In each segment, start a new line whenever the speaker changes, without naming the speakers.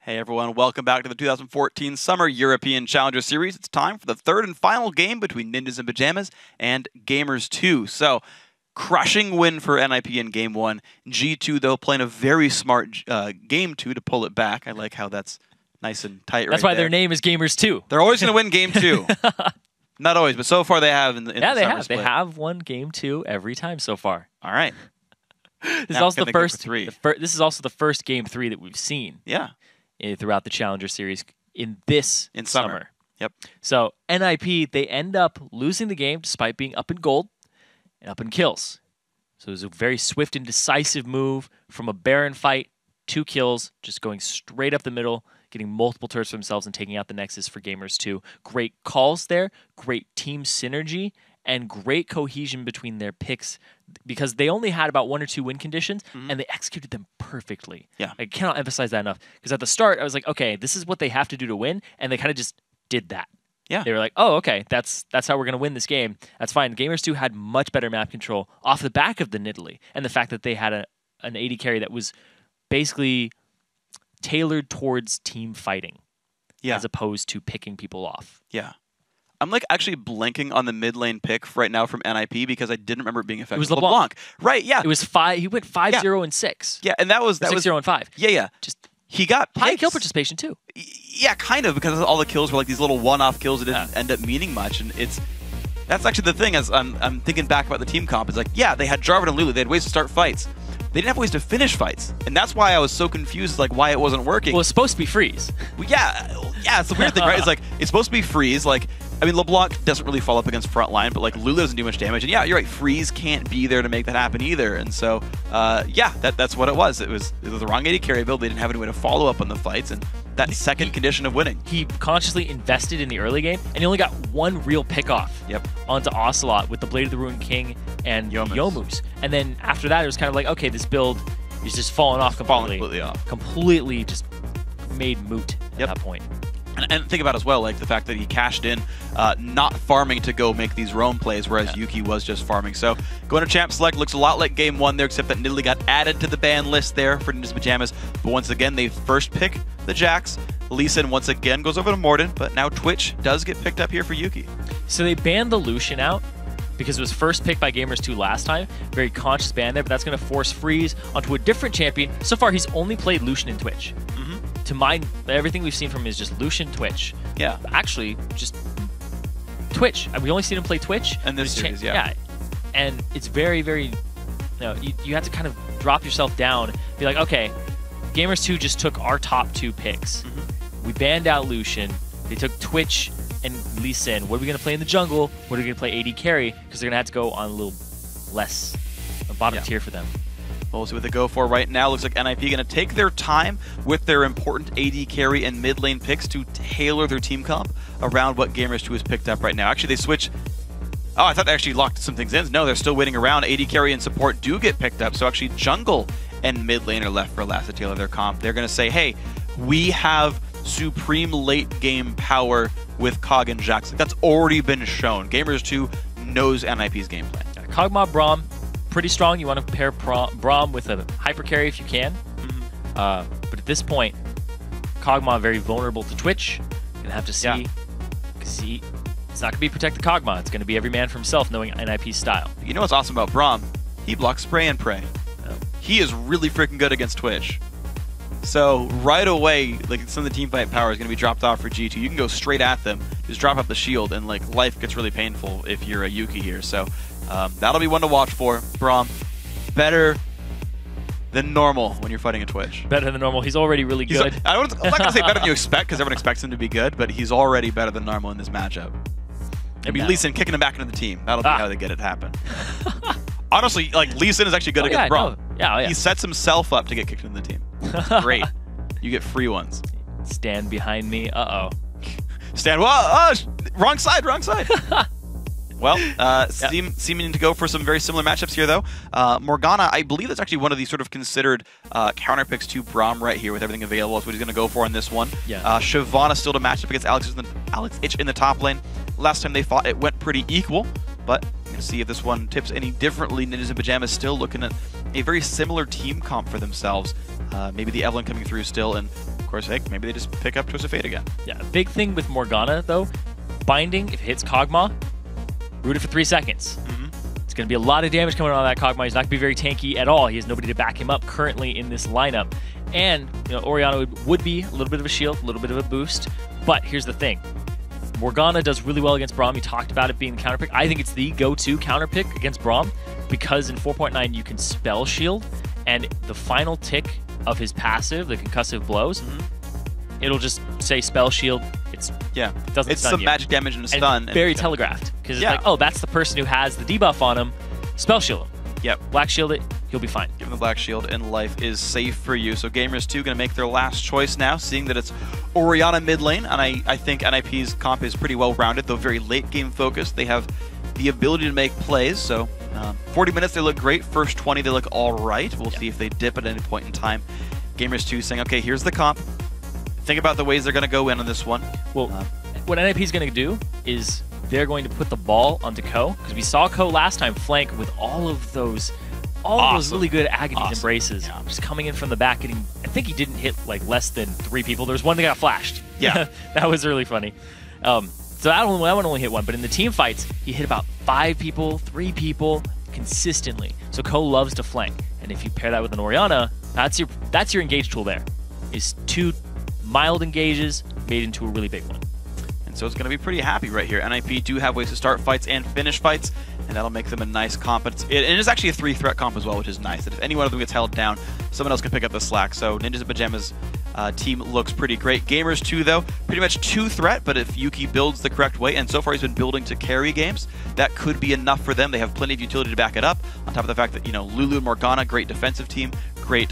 Hey everyone, welcome back to the 2014 Summer European Challenger Series. It's time for the third and final game between Ninjas in Pajamas and Gamers 2. So, crushing win for NIP in Game 1. G2, though, playing a very smart Game 2 to pull it back. I like how that's nice and tight.
That's why their name is Gamers 2.
They're always going to win Game 2. Not always, but so far they have in the
yeah,
summer
they have won Game 2 every time so far.
All right.
This is also the first. This is also the first Game 3 that we've seen.
Yeah.
Throughout the Challenger Series in summer.
Yep.
So NIP, they end up losing the game despite being up in gold and up in kills. So it was a very swift and decisive move from a Baron fight, 2 kills, just going straight up the middle, getting multiple turrets for themselves and taking out the Nexus for Gamers 2. Great calls there, great team synergy, and great cohesion between their picks because they only had about 1 or 2 win conditions and they executed them perfectly.
Yeah.
I cannot emphasize that enough because at the start I was like, okay, this is what they have to do to win, and they kind of just did that.
Yeah.
They were like, oh, okay, that's how we're going to win this game. That's fine. Gamers 2 had much better map control off the back of the Nidalee and the fact that they had an AD carry that was basically tailored towards team fighting as opposed to picking people off.
Yeah. I'm like actually blanking on the mid lane pick right now from NIP because I didn't remember it being effective.
It was LeBlanc.
Right, yeah.
It was 5. He went 5-0 and 6.
Yeah, and that was
6-0 and 5.
Yeah, yeah.
Just
he got
high kill participation too.
Yeah, kind of, because all the kills were like these little one-off kills that didn't end up meaning much, and that's actually the thing. As I'm thinking back about the team comp, is like, yeah, they had Jarvan and Lulu. They had ways to start fights. They didn't have ways to finish fights, and that's why I was so confused, like why it wasn't working.
Well, it's supposed to be freeze.
Well, yeah, it's the weird thing, right? It's like it's supposed to be freeze. Like, I mean, LeBlanc doesn't really fall up against frontline, but like Lulu doesn't do much damage, and yeah, you're right. Freeze can't be there to make that happen either, and so yeah, that's what it was. It was the wrong AD carry build. They didn't have any way to follow up on the fights, and that second condition of winning.
He consciously invested in the early game, and he only got 1 real pickoff onto Ocelot with the Blade of the Ruined King and Youmuu's. And then after that, it was kind of like, okay, this build is just falling off completely. Completely just made moot at that point.
And think about as well, like the fact that he cashed in, not farming to go make these roam plays, whereas Yuki was just farming. So going to Champ Select looks a lot like Game 1 there, except that Nidalee got added to the ban list there for Ninjas Pajamas. But once again, they first pick the Jax. Lee Sin once again goes over to Morden, but now Twitch does get picked up here for Yuki.
So they banned the Lucian out because it was first picked by Gamers 2 last time. Very conscious ban there, but that's going to force Freeze onto a different champion. So far, he's only played Lucian in Twitch. To mine, everything we've seen from him is just Lucian Twitch. Yeah. Actually, just Twitch. We only seen him play Twitch.
And this series,
And it's very, very... You have to kind of drop yourself down. Be like, okay, Gamers 2 just took our top 2 picks. We banned out Lucian. They took Twitch and Lee Sin. What are we going to play in the jungle? What are we going to play AD carry? Because they're going to have to go on a little less, a bottom tier for them.
We'll see what they go for right now. Looks like NIP going to take their time with their important AD carry and mid lane picks to tailor their team comp around what Gamers 2 has picked up right now. Actually, they switch. Oh, I thought they actually locked some things in. No, they're still waiting around. AD carry and support do get picked up. So actually, jungle and mid lane are left for last to tailor their comp. They're going to say, hey, we have supreme late game power with Cog and Jax. That's already been shown. Gamers 2 knows NIP's game plan.
Kog'Maw Braum. Pretty strong. You want to pair Braum with a hyper carry if you can. But at this point, Kog'Maw very vulnerable to Twitch. Gonna have to see, because it's not gonna be protect the Kog'Maw. It's gonna be every man for himself, knowing NIP's style.
You know what's awesome about Braum? He blocks spray and pray. He is really freaking good against Twitch. So right away, like some of the team fight power is gonna be dropped off for G2. You can go straight at them, just drop up the shield, and like life gets really painful if you're a Yuki here. So. That'll be one to watch for. Braum, better than normal when you're fighting a Twitch.
Better than normal. He's already really good.
I'm not going to say better than you expect, because everyone expects him to be good, but he's already better than normal in this matchup. Maybe Lee Sin kicking him back into the team. That'll be how they get it happen. Honestly, like Lee Sin is actually good against Braum. He sets himself up to get kicked into the team. Great. You get free ones.
Stand behind me. Uh-oh.
Stand. Whoa! Wrong side, wrong side. Well, seeming to go for some very similar matchups here, though. Morgana, I believe that's actually one of the sort of considered counter picks to Braum right here with everything available. That's what he's going to go for in this one. Shyvana still to match up against Alex Ich in the top lane. Last time they fought, it went pretty equal, but I'm going to see if this one tips any differently. Ninjas in Pajamas still looking at a very similar team comp for themselves. Maybe the Evelynn coming through still, and of course, hey, maybe they just pick up Twist of Fate again.
Yeah, a big thing with Morgana, though, binding, if it hits Kog'Maw, root it for 3 seconds. It's going to be a lot of damage coming on that Kog'Maw. He's not going to be very tanky at all. He has nobody to back him up currently in this lineup. And, Orianna would be a little bit of a shield, a little bit of a boost. But here's the thing. Morgana does really well against Braum. You talked about it being the counter pick. I think it's the go-to counter pick against Braum because in 4.9 you can spell shield, and the final tick of his passive, the concussive blows, it'll just say spell shield. It doesn't
it's
stun
some
you.
magic damage and a stun.
Very telegraphed because it's like, oh, that's the person who has the debuff on him. Spell shield him.
Yep.
Black shield it. He'll be fine.
Give him the Black Shield, and life is safe for you. So Gamers 2 going to make their last choice now, seeing that it's Orianna mid lane, and I think NIP's comp is pretty well rounded, though very late game focused. They have the ability to make plays, so 40 minutes they look great. First 20 they look all right. We'll see if they dip at any point in time. Gamers 2 saying, okay, here's the comp. Think about the ways they're going to go in on this one.
Well, what NIP's going to do is they're going to put the ball onto Ko, because we saw Ko last time flank with all of those really good Agony's embraces. Yeah. Just coming in from the back, getting, I think he didn't hit like less than 3 people. There's one that got flashed.
Yeah.
That was really funny. So that one only hit 1, but in the team fights, he hit about 5 people, 3 people consistently. So Ko loves to flank. And if you pair that with an Orianna, that's your engage tool there. Is 2 mild engages made into a really big one.
And so it's going to be pretty happy right here. NIP do have ways to start fights and finish fights, and that'll make them a nice comp. It is actually a 3-threat comp as well, which is nice. That if any one of them gets held down, someone else can pick up the slack. So Ninjas and Pajamas team looks pretty great. Gamers 2, though, pretty much 2-threat, but if Yuki builds the correct way, and so far he's been building to carry games, that could be enough for them. They have plenty of utility to back it up, on top of the fact that, Lulu and Morgana, great defensive team, great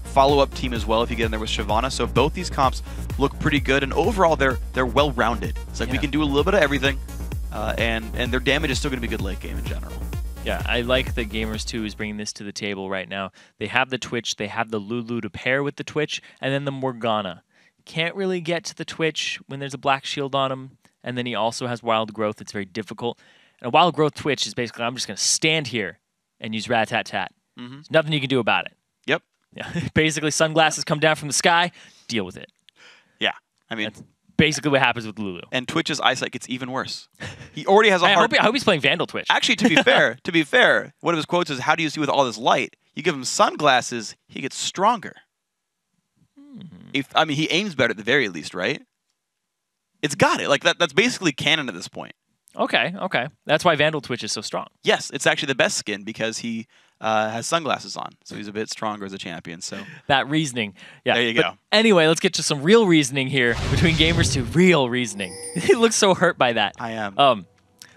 follow-up team as well if you get in there with Shyvana. So both these comps look pretty good, and overall they're well-rounded. It's like we can do a little bit of everything, and their damage is still going to be good late game in general.
Yeah, I like that Gamers 2 is bringing this to the table right now. They have the Twitch, they have the Lulu to pair with the Twitch, and then the Morgana. Can't really get to the Twitch when there's a Black Shield on him, and then he also has Wild Growth. It's very difficult. And a Wild Growth Twitch is basically, I'm just going to stand here and use Rat-Tat-Tat. There's nothing you can do about it.
Yep.
Yeah. Basically, sunglasses come down from the sky, deal with it.
Yeah, I mean...
That's basically what happens with Lulu.
And Twitch's eyesight gets even worse. He already has a hard...
I hope he's playing Vandal Twitch.
Actually, to be fair, one of his quotes is, how do you see with all this light? You give him sunglasses, he gets stronger. He aims better at the very least, right? It's got it. Like, that's basically canon at this point.
Okay. That's why Vandal Twitch is so strong.
Yes, it's actually the best skin because he has sunglasses on, so he's a bit stronger as a champion. So
that reasoning, yeah.
There you go.
Anyway, let's get to some real reasoning here between Gamers 2. Real reasoning. He looks so hurt by that.
I am.
But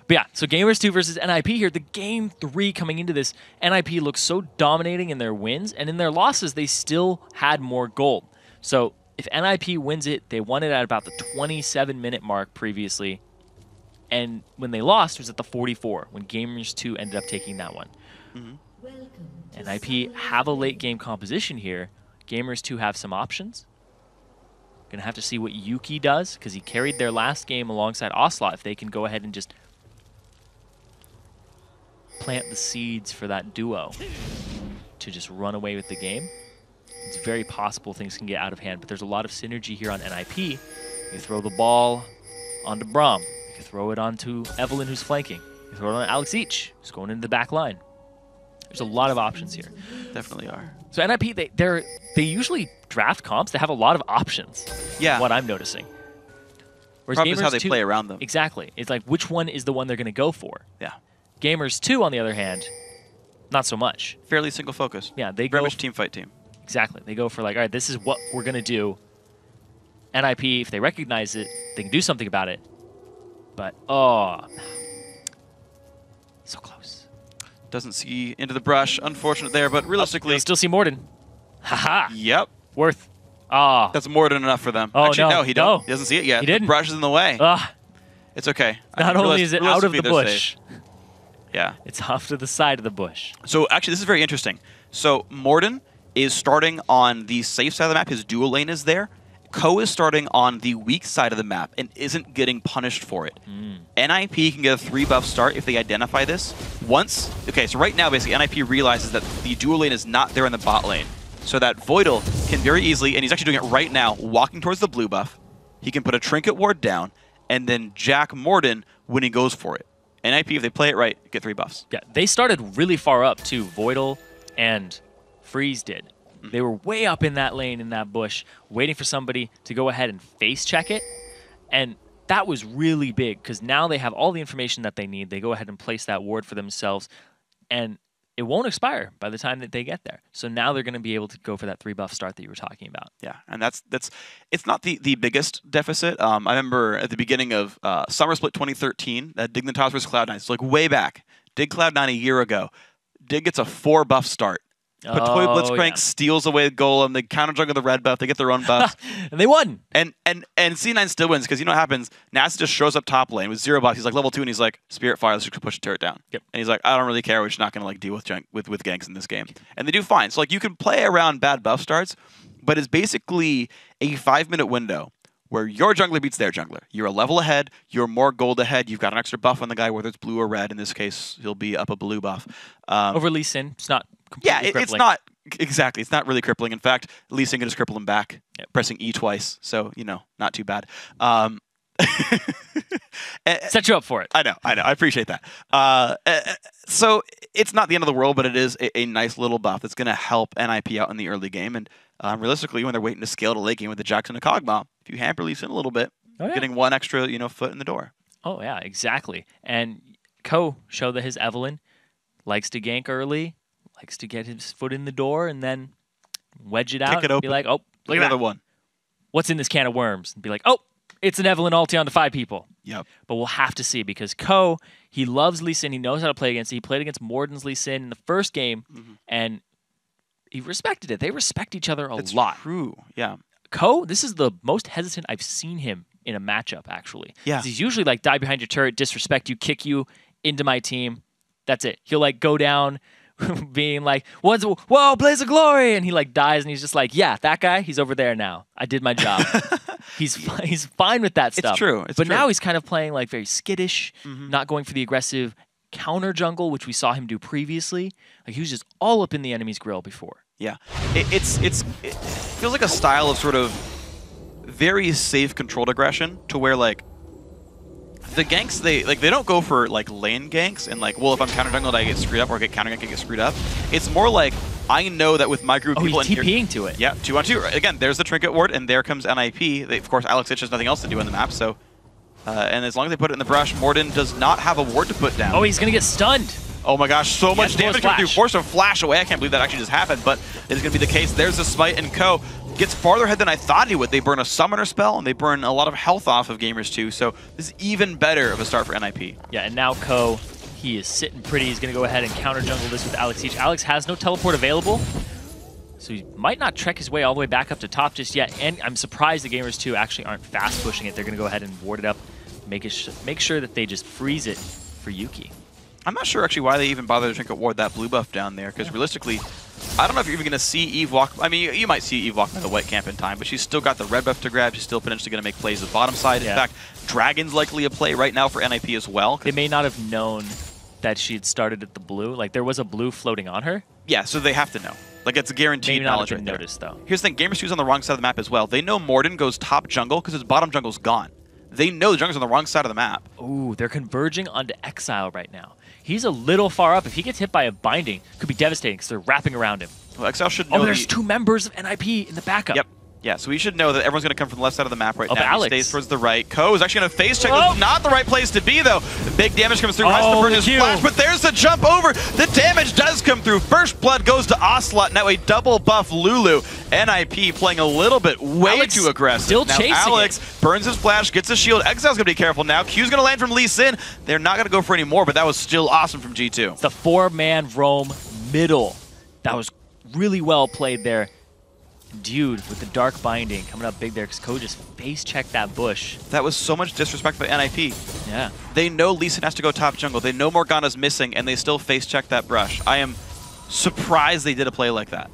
yeah, so Gamers 2 versus NIP here. The game 3 coming into this, NIP looks so dominating in their wins, and in their losses, they still had more gold. So if NIP wins it, they won it at about the 27-minute mark previously. And when they lost, it was at the 44, when Gamers 2 ended up taking that one. NIP have a late game composition here. Gamers 2 have some options. Gonna have to see what Yuki does, because he carried their last game alongside Ocelot. If they can go ahead and just plant the seeds for that duo to just run away with the game, it's very possible things can get out of hand. But there's a lot of synergy here on NIP. You throw the ball onto Braum. You can throw it onto Evelyn, who's flanking. You throw it on Alex Each, who's going into the back line. There's a lot of options here.
Definitely are.
So NIP, they usually draft comps. They have a lot of options.
Yeah.
What I'm noticing. Whereas
Problem is
Gamers
how they
2,
play around them.
Exactly. It's like, which one is the one they're going to go for?
Yeah.
Gamers 2, on the other hand, not so much.
Fairly single focus.
Yeah, they
very
go
much team fight team.
Exactly. They go for like, all right, this is what we're going to do. NIP, if they recognize it, they can do something about it. But, oh, so close.
Doesn't see into the brush. Unfortunate there, but realistically...
You'll still see Morden. Haha.
Yep.
Worth. Ah.
That's more than enough for them.
Oh,
Actually,
no.
He doesn't see it yet.
He didn't.
The brush is in the way. It's okay.
Not only is it out of the bush.
Yeah.
It's off to the side of the bush.
So actually, this is very interesting. So Morden is starting on the safe side of the map. His dual lane is there. Ko is starting on the weak side of the map and isn't getting punished for it. NIP can get a 3-buff start if they identify this. Okay, so right now, basically, NIP realizes that the dual lane is not there in the bot lane. so that Voidal can very easily, and he's actually doing it right now, walking towards the blue buff. He can put a Trinket Ward down, and then jack Morden when he goes for it. NIP, if they play it right, get 3 buffs.
Yeah, they started really far up too. Voidal and Freeze did. They were way up in that lane, in that bush, waiting for somebody to go ahead and face check it. And that was really big because now they have all the information that they need. They go ahead and place that ward for themselves, and it won't expire by the time that they get there. So now they're going to be able to go for that 3 buff start that you were talking about.
Yeah, and that's it's not the biggest deficit. I remember at the beginning of Summer Split 2013, Dignitas versus Cloud9. It's like way back. Dig Cloud9 a year ago. Dig gets a 4 buff start. Patoy Blitzcrank steals away the Golem. They counter jungle the red buff. They get their own buffs.
And they won.
And C9 still wins because you know what happens? Nats just shows up top lane with 0 buffs. He's like level 2 and he's like, Spirit Fire, let's just push the turret down.
Yep. And
he's like, I don't really care. We're just not going to like deal with ganks in this game. And they do fine. So like you can play around bad buff starts, but it's basically a 5-minute window where your jungler beats their jungler. You're a level ahead. You're more gold ahead. You've got an extra buff on the guy, whether it's blue or red. In this case, he'll be up a blue buff.
Over Lee Sin, it's not completely crippling.
It's not. Exactly. It's not really crippling. In fact, Lee Sin can just cripple him back, pressing E twice. So, you know, not too bad.
Set you up for it.
I know. I appreciate that. So it's not the end of the world, but it is a nice little buff that's going to help NIP out in the early game. And realistically, when they're waiting to scale to late game with the Jackson and Kog'Maw, if you hamper Lee Sin a little bit, getting 1 extra, foot in the door.
Oh, yeah, exactly. And Ko showed that his Evelynn likes to gank early, likes to get his foot in the door, and then wedge it out.
Kick it open.
Be like, oh, look at
another
that.
One.
What's in this can of worms? And be like, oh, it's an Evelynn ulti onto 5 people.
Yep.
But we'll have to see because Ko, he loves Lee Sin. He knows how to play against it. He played against Morden's Lee Sin in the first game, and he respected it. They respect each other a lot.
True. Yeah.
Ko, this is the most hesitant I've seen him in a matchup, actually.
Yeah.
He's usually like, die behind your turret, disrespect you, kick you into my team. That's it. He'll like go down being like, whoa, Blaze of Glory! And he like dies and he's just like, yeah, that guy, he's over there now. I did my job. He's fine with that stuff.
It's true.
But now he's kind of playing like very skittish, not going for the aggressive counter jungle, which we saw him do previously. Like he was just all up in the enemy's grill before.
Yeah. It feels like a style of sort of very safe controlled aggression to where like the ganks they don't go for like lane ganks and like, well, if I'm counter jungled I get screwed up or I get counter ganked I get screwed up. It's more like I know that with my group of people
he's TPing to it.
Yeah, 2-on-2. Again, there's the Trinket Ward and there comes NIP. Of course, Alex Itch has nothing else to do on the map, so and as long as they put it in the brush, Morden does not have a ward to put down.
Oh, he's gonna get stunned.
Oh my gosh, so much damage coming through. Forced to flash away. I can't believe that actually just happened, but it is going to be the case. There's the smite, and Ko gets farther ahead than I thought he would. They burn a summoner spell, and they burn a lot of health off of Gamers too, so this is even better of a start for NIP.
Yeah, and now Ko, he is sitting pretty. He's going to go ahead and counter jungle this with Alex Itch. Alex has no teleport available, so he might not trek his way all the way back up to top just yet, and I'm surprised the Gamers too actually aren't fast pushing it. They're going to go ahead and ward it up, make sure that they just freeze it for Yuki.
I'm not sure actually why they even bother to Trinket Ward that blue buff down there, because realistically, I don't know if you're even going to see Eve walk. I mean, you might see Eve walk by the white camp in time, but she's still got the red buff to grab. She's still potentially going to make plays the bottom side. In fact, Dragon's likely a play right now for NIP as well.
They may not have known that she had started at the blue. Like, there was a blue floating on her.
Yeah, so they have to know. Like, it's a guaranteed knowledge right there.
Noticed, though.
Here's the thing. Gamers 2's on the wrong side of the map as well. They know Morden goes top jungle because his bottom jungle's gone. They know the jungle's on the wrong side of the map.
Ooh, they're converging onto Exile right now. He's a little far up. If he gets hit by a binding, it could be devastating because they're wrapping around him.
Well, Exile should know.
Oh, there's 2 members of NIP in the backup.
Yep. Yeah, so we should know that everyone's going to come from the left side of the map right now.
Alex.
He stays towards the right. Ko is actually going to face check. This is not the right place to be, though. Big damage comes through. Has to burn his flash, but there's the jump over. The damage does come through. First blood goes to Ocelot. Now a double buff Lulu. NIP playing a little bit way too aggressive.
Still
now
chasing
Alex burns his flash, gets a shield. Exile's going to be careful now. Q's going to land from Lee Sin. They're not going to go for any more, but that was still awesome from G2.
It's the 4-man roam middle. That was really well played there. Dude, with the dark binding coming up big there because Ko just face checked that bush.
That was so much disrespect by NIP.
Yeah.
They know Lee Sin has to go top jungle. They know Morgana's missing, and they still face check that brush. I am surprised they did a play like that.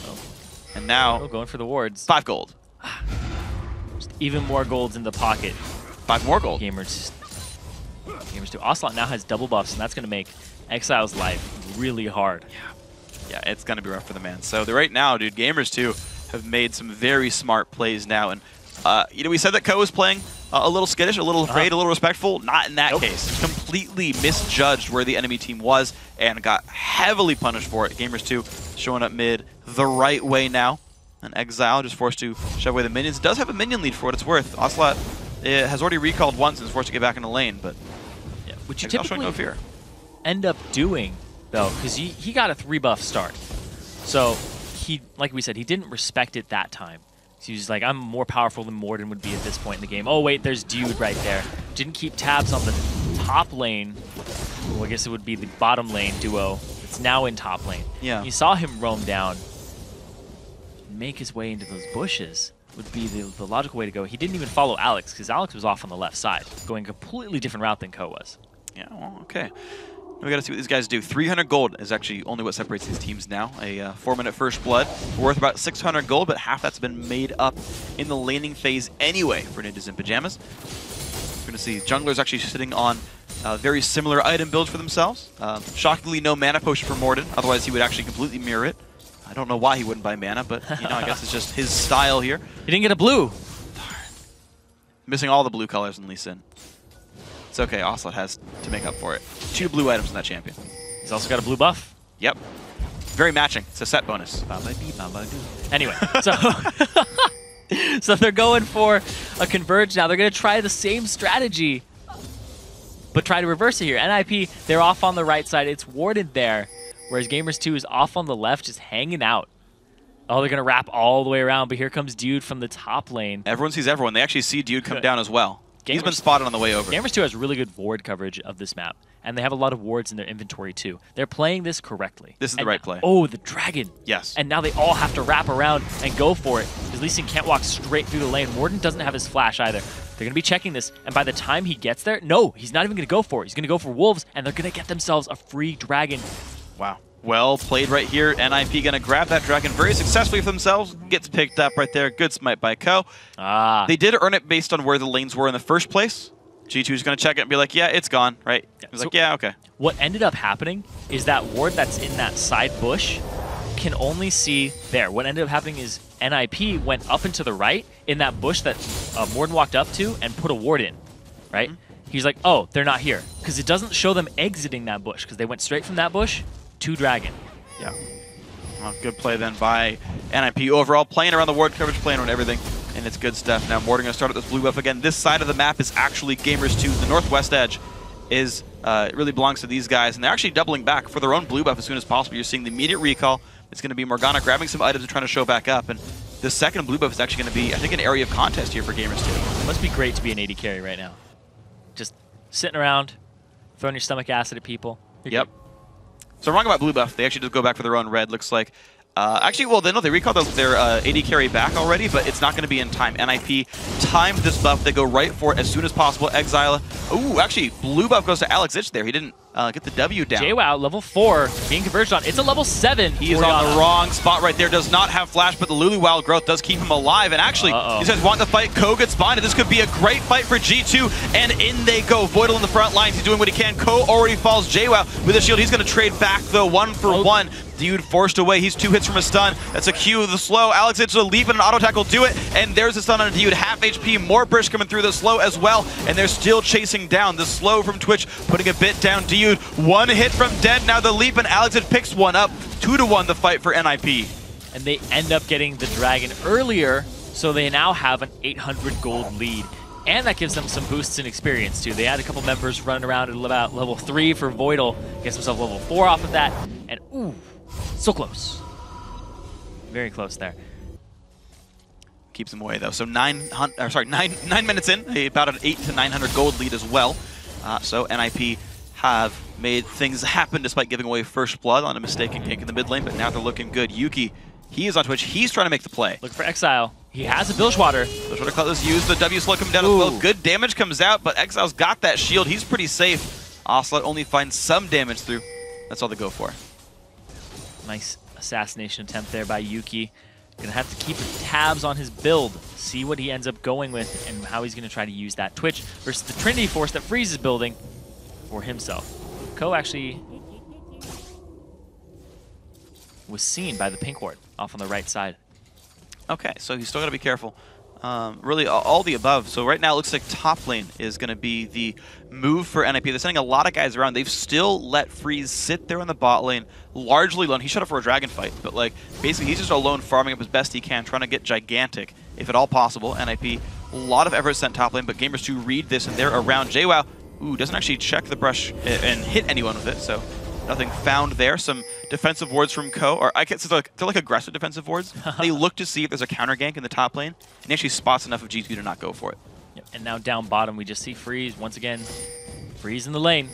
Oh.
And now...
going for the wards.
5 gold.
Just even more golds in the pocket.
5 more gold.
Gamers do. Ocelot now has double buffs, and that's going to make Exile's life really hard.
Yeah. Yeah, it's going to be rough for the man. So right now, dude, Gamers 2 have made some very smart plays now. And, you know, we said that Ko was playing a little skittish, a little afraid, a little respectful. Not in that case. Completely misjudged where the enemy team was and got heavily punished for it. Gamers 2 showing up mid the right way now. And Exile just forced to shove away the minions. Does have a minion lead for what it's worth. Ocelot has already recalled once and is forced to get back in the lane, but
yeah, which you
Exile
typically
showing no fear.
End up doing, though, because he got a 3-buff start. So he, like we said, he didn't respect it that time. So he was like, I'm more powerful than Morden would be at this point in the game. Oh, wait, there's Dude right there. Didn't keep tabs on the top lane. Well, I guess it would be the bottom lane duo. It's now in top lane.
Yeah.
You saw him roam down, make his way into those bushes would be the logical way to go. He didn't even follow Alex, because Alex was off on the left side, going a completely different route than Ko was.
Yeah, well, okay. We got to see what these guys do. 300 gold is actually only what separates these teams now. A 4-minute first blood worth about 600 gold, but half that's been made up in the laning phase anyway for Ninjas in Pajamas. We're going to see junglers actually sitting on very similar item builds for themselves. Shockingly, no mana potion for Morden, otherwise he would actually completely mirror it. I don't know why he wouldn't buy mana, but you know, I guess it's just his style here.
He didn't get a blue.
Darn. Missing all the blue colors in Lee Sin. It's okay, Ocelot has to make up for it. 2 blue items in that champion.
He's also got a blue buff.
Yep. Very matching. It's a set bonus.
Anyway, so so they're going for a converge now. They're going to try the same strategy, but try to reverse it here. NIP, they're off on the right side. It's warded there, whereas Gamers 2 is off on the left, just hanging out. Oh, they're going to wrap all the way around, but here comes Dude from the top lane.
Everyone sees everyone. They actually see Dude come down as well. He's been spotted on the way over.
Gamers 2 has really good ward coverage of this map, and they have a lot of wards in their inventory too. They're playing this correctly.
This is the right play.
Oh, the dragon.
Yes.
And now they all have to wrap around and go for it, because Lee Sin can't walk straight through the lane. Morden doesn't have his flash either. They're going to be checking this, and by the time he gets there, no, he's not even going to go for it. He's going to go for wolves, and they're going to get themselves a free dragon.
Wow. Well played right here. NIP going to grab that dragon very successfully for themselves. Gets picked up right there. Good smite by Ko. They did earn it based on where the lanes were in the first place. G2 is going to check it and be like, yeah, it's gone, right? He's like, yeah, okay.
What ended up happening is that ward that's in that side bush can only see there. What ended up happening is NIP went up and to the right in that bush that Morden walked up to and put a ward in, right? He's like, oh, they're not here. Because it doesn't show them exiting that bush, because they went straight from that bush to dragon.
Yeah. Well, good play then by NIP overall, playing around the ward coverage, playing around everything, and it's good stuff. Now Morden going to start at this blue buff again. This side of the map is actually Gamers 2. The northwest edge is it really belongs to these guys, and they're actually doubling back for their own blue buff as soon as possible. You're seeing the immediate recall. It's going to be Morgana grabbing some items and trying to show back up, and the second blue buff is actually going to be, I think, an area of contest here for Gamers 2.
It must be great to be an AD carry right now. Just sitting around, throwing your stomach acid at people.
Yep. So wrong about blue buff. They actually just go back for their own red, looks like. Actually, well, they recalled their AD carry back already, but it's not going to be in time. NIP timed this buff. They go right for it as soon as possible. Exile. Ooh, actually, blue buff goes to Alex Ich there. He didn't get the W down.
JWoww, level 4, being converged on. It's a level 7.
He is on the wrong spot right there. Does not have flash, but the Lulu Wild growth does keep him alive. And actually, these guys want to fight. Ko gets bonded. This could be a great fight for G2. And in they go. Voidal in the front lines. He's doing what he can. Ko already falls. JWoww with a shield. He's going to trade back, though, 1 for 1. Dude forced away. He's 2 hits from a stun. That's a Q of the slow. Alex Ich will leap and an auto tackle do it. And there's a stun on Dude. Half HP. More Brish coming through the slow as well. And they're still chasing down. The slow from Twitch putting a bit down. Dude, 1 hit from dead. Now the leap and Alex Ich picks one up. 2-1 the fight for NIP.
And they end up getting the dragon earlier, so they now have an 800 gold lead. And that gives them some boosts in experience too. They had a couple members running around at about level 3 for Voidal. Gets himself level 4 off of that. And ooh, so close. Very close there.
Keeps him away though. So 9 minutes in, about an 800 to 900 gold lead as well. So NIP have made things happen despite giving away first blood on a mistaken gank in the mid lane, but now they're looking good. Yuki, he is on Twitch. He's trying to make the play.
Look for Exile. He has a Bilgewater.
Bilgewater Cutlass used. The W slow coming down as well. Good damage comes out, but Exile's got that shield. He's pretty safe. Ocelot only finds some damage through. That's all they go for.
Nice assassination attempt there by Yuki. Gonna have to keep tabs on his build, see what he ends up going with, and how he's gonna try to use that Twitch versus the Trinity Force that Freeze is building for himself. Ko actually was seen by the pink ward off on the right side.
Okay, so you still got to be careful. Really, all the above. So right now, it looks like top lane is going to be the move for NIP. They're sending a lot of guys around. They've still let Freeze sit there in the bot lane, largely alone. He shut up for a dragon fight, but like basically he's just alone, farming up as best he can, trying to get gigantic, if at all possible. NIP, a lot of effort sent top lane, but Gamers 2 read this, and they're around. JWoww, ooh, doesn't actually check the brush and hit anyone with it, so nothing found there. Some defensive wards from Ko, or I guess they're like aggressive defensive wards. They look to see if there's a counter gank in the top lane, and he actually spots enough of G2 to not go for it.
Yep. And now down bottom, we just see Freeze once again. Freeze in the lane.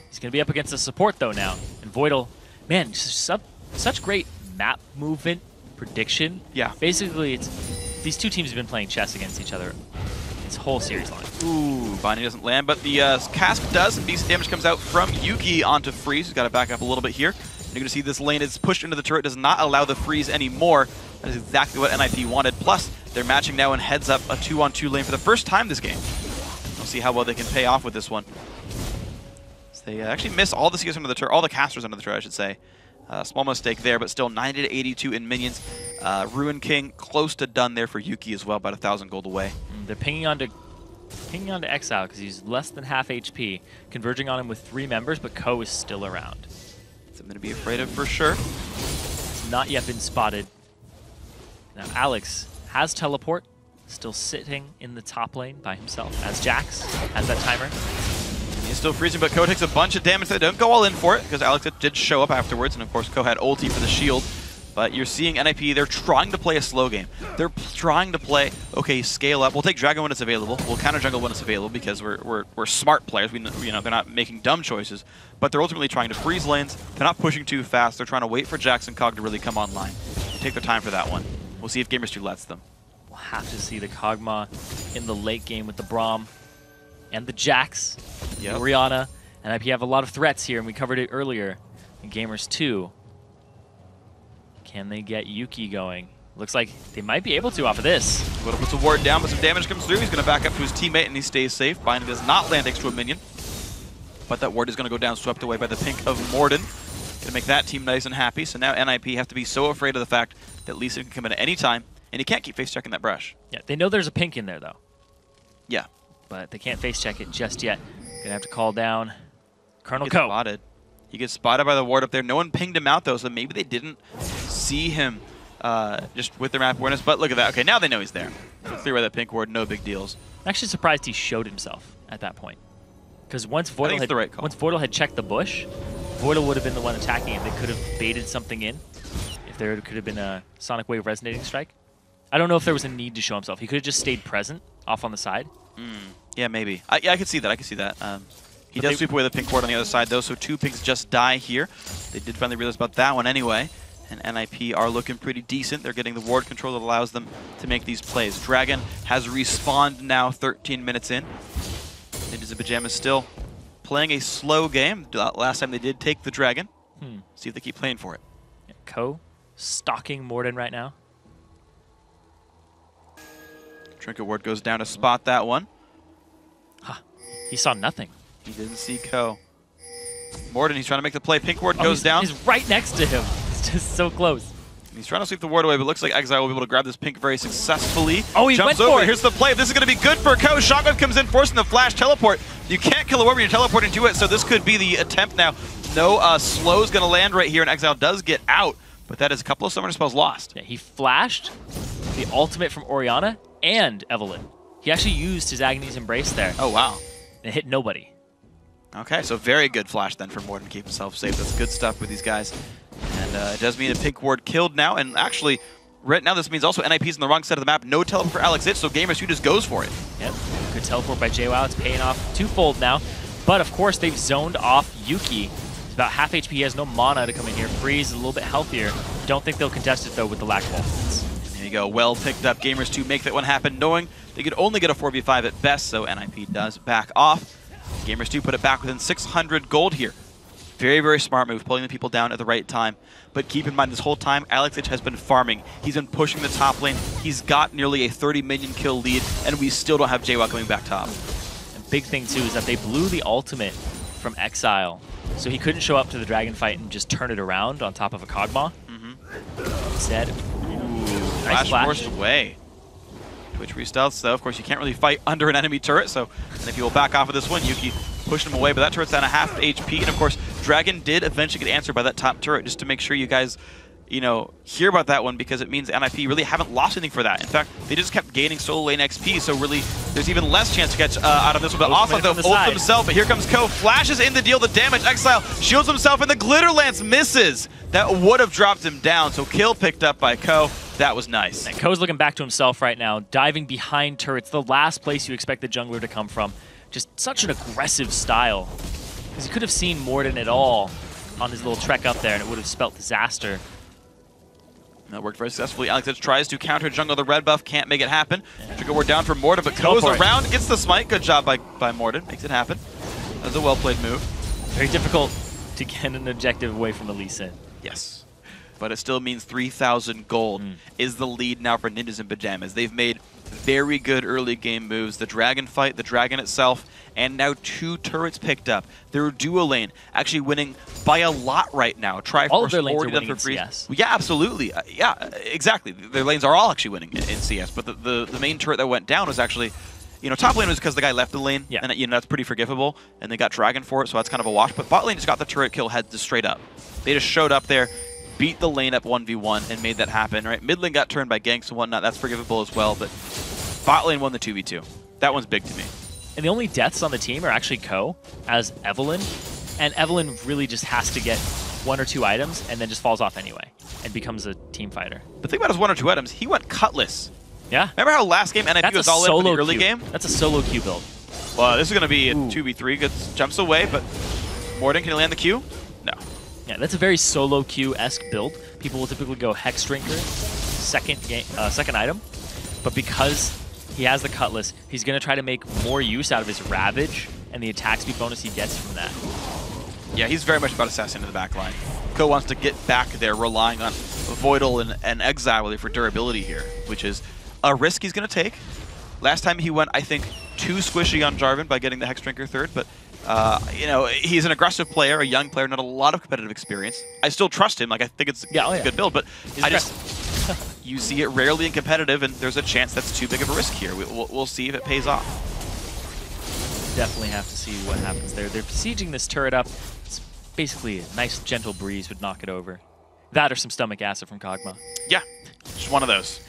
He's going to be up against the support though now. And Voidal, man, such great map movement prediction.
Yeah.
Basically, it's these two teams have been playing chess against each other this whole series long.
Ooh, Binding doesn't land, but the cask does, and decent damage comes out from Yuki onto Freeze. He's got to back up a little bit here. And you're going to see this lane is pushed into the turret, does not allow the Freeze anymore. That is exactly what NIP wanted. Plus, they're matching now in heads up a 2-on-2 lane for the first time this game. We'll see how well they can pay off with this one. So they actually miss all the CS under the turret, all the casters under the turret, I should say. Small mistake there, but still 90 to 82 in minions. Ruin King close to done there for Yuki as well, about 1,000 gold away.
They're pinging onto Exile because he's less than half HP, converging on him with 3 members, but Ko is still around.
Something to be afraid of for sure.
It's not yet been spotted. Now Alex has teleport, still sitting in the top lane by himself, as Jax has that timer.
He's still freezing, but Ko takes a bunch of damage. They don't go all in for it, because Alex did show up afterwards, and of course Ko had ulti for the shield. But you're seeing NIP, they're trying to play a slow game. They're trying to play, okay, scale up. We'll take Dragon when it's available. We'll counter jungle when it's available, because we're smart players. We know they're not making dumb choices. But they're ultimately trying to freeze lanes. They're not pushing too fast. They're trying to wait for Jax and Cog to really come online. Take their time for that one. We'll see if Gamers 2 lets them.
We'll have to see the Kog'Maw in the late game with the Braum and the Jax, the Orianna. NIP have a lot of threats here, and we covered it earlier in Gamers 2. Can they get Yuki going? Looks like they might be able to off of this.
Voidal puts a ward down, but some damage comes through. He's going to back up to his teammate, and he stays safe. Binding does not land next to a minion. But that ward is going to go down, swept away by the pink of Morden. Going to make that team nice and happy. So now NIP have to be so afraid of the fact that Lisa can come in at any time, and he can't keep face-checking that brush.
Yeah, they know there's a pink in there, though.
Yeah.
But they can't face-check it just yet. Going to have to call down Colonel
Ko.
Ko.
He gets spotted by the ward up there. No one pinged him out, though, so maybe they didn't see him just with their map awareness. But look at that. Okay, now they know he's there. Clear by that pink ward, no big deals.
I'm actually surprised he showed himself at that point. Because once Voidal had checked the bush, Voidal would have been the one attacking it. They could have baited something in if there could have been a Sonic Wave resonating strike. I don't know if there was a need to show himself. He could have just stayed present off on the side.
Yeah, maybe. Yeah, I could see that. I could see that. He does sweep away the pink ward on the other side, though, so 2 pinks just die here. They did finally realize about that one anyway. And NIP are looking pretty decent. They're getting the ward control that allows them to make these plays. Dragon has respawned now 13 minutes in. Ninjas in Pajamas still playing a slow game. Last time they did take the Dragon. See if they keep playing for it.
Yeah, Ko stalking Morden right now.
Trinket ward goes down to spot that one.
He saw nothing.
He didn't see Ko. Morden, he's trying to make the play. Pink ward goes down.
He's right next to him. It's just so close.
He's trying to sweep the ward away, but looks like Exile will be able to grab this pink very successfully.
Oh, he
jumps
went
over.
for it.
Here's the play. This is going to be good for Ko. Shotgun comes in, forcing the flash teleport. You can't kill a ward when you're teleporting to it, so this could be the attempt now. No slow's going to land right here, and Exile does get out, but that is a couple of summoner spells lost.
Yeah, he flashed the ultimate from Orianna and Evelynn. He actually used his Agony's Embrace there.
Oh, wow.
And hit nobody.
Okay, so very good flash then for Morden to keep himself safe. That's good stuff with these guys. And it does mean a pink ward killed now, and actually, right now this means also NIP's on the wrong side of the map. No teleport for Alex so Gamers 2 just goes for it.
Yep, good teleport by JWoww. It's paying off twofold now. But of course, they've zoned off Yuki. He's about half HP. He has no mana to come in here. Freeze is a little bit healthier. Don't think they'll contest it, though, with the lack of ultimates.
There you go. Well picked up. Gamers 2 make that one happen, knowing they could only get a 4v5 at best, so NIP does back off. Gamers 2 put it back within 600 gold here. Very, very smart move, pulling the people down at the right time. But keep in mind, this whole time, Alex has been farming. He's been pushing the top lane. He's got nearly a 30 minion kill lead, and we still don't have JWoww coming back top.
And big thing, too, is that they blew the ultimate from Exile, so he couldn't show up to the dragon fight and just turn it around on top of a Kog'Maw. Instead,
Flash forced away. Twitch re-stealths, though. Of course, you can't really fight under an enemy turret, so and if you will back off of this one, Yuki pushed him away, but that turret's down a half HP, and of course, Dragon did eventually get answered by that top turret, just to make sure you guys, you know, hear about that one, because it means NIP really haven't lost anything for that. In fact, they just kept gaining solo lane XP, so really, there's even less chance to catch out of this one. But also, though, ult himself, but here comes Ko, flashes in to deal the damage. Exile shields himself, and the Glitter Lance misses. That would have dropped him down, so kill picked up by Ko. That was nice.
And Ko's looking back to himself right now, diving behind turrets, the last place you expect the jungler to come from. Just such an aggressive style. Because he could have seen Morden at all on his little trek up there, and it would have spelt disaster.
That worked very successfully. Alex tries to counter jungle the red buff, can't make it happen. Trigger ward down for Morden, but goes around, gets the smite. Good job by Morden, makes it happen. That was a well-played move.
Very difficult to get an objective away from Elise.
Yes, but it still means 3,000 gold is the lead now for Ninjas in Pajamas. They've made very good early game moves. The dragon fight, the dragon itself, and now 2 turrets picked up. Their duo lane actually winning by a lot right now. Triforce
all of their lanes
already
are
done
winning
for free.
in CS.
Yeah, absolutely. Yeah, exactly. Their lanes are all actually winning in CS, but the main turret that went down was actually, you know, top lane was because the guy left the lane, and you know, that's pretty forgivable, and they got Dragon for it, so that's kind of a wash. But bot lane just got the turret kill head just straight up. They just showed up there, beat the lane up 1v1, and made that happen, right? Mid lane got turned by ganks and whatnot, that's forgivable as well, but bot lane won the 2v2. That one's big to me.
And the only deaths on the team are actually Ko as Evelynn, and Evelynn really just has to get 1 or 2 items and then just falls off anyway and becomes a team fighter.
The thing about his 1 or 2 items, he went Cutlass.
Yeah.
Remember how last game NIP was all in for the early game?
That's a solo Q build.
Well, this is going to be a 2v3. Good jumps away, but Morden, can he land the Q? No.
Yeah, that's a very solo Q-esque build. People will typically go Hex Drinker, second item, but because he has the Cutlass, he's going to try to make more use out of his Ravage and the attack speed bonus he gets from that.
Yeah, he's very much about assassin in the back line. Ko wants to get back there, relying on Voidal and Exile really for durability here, which is a risk he's going to take. Last time he went, I think, too squishy on Jarvan by getting the Hex Drinker third, but you know, he's an aggressive player, a young player, not a lot of competitive experience. I still trust him. Like, I think it's a good build, but you see it rarely in competitive, and there's a chance that's too big of a risk here. We'll see if it pays off.
Definitely have to see what happens there. They're besieging this turret up. It's basically a nice, gentle breeze would knock it over. That or some stomach acid from Kog'Maw.
Yeah, just one of those.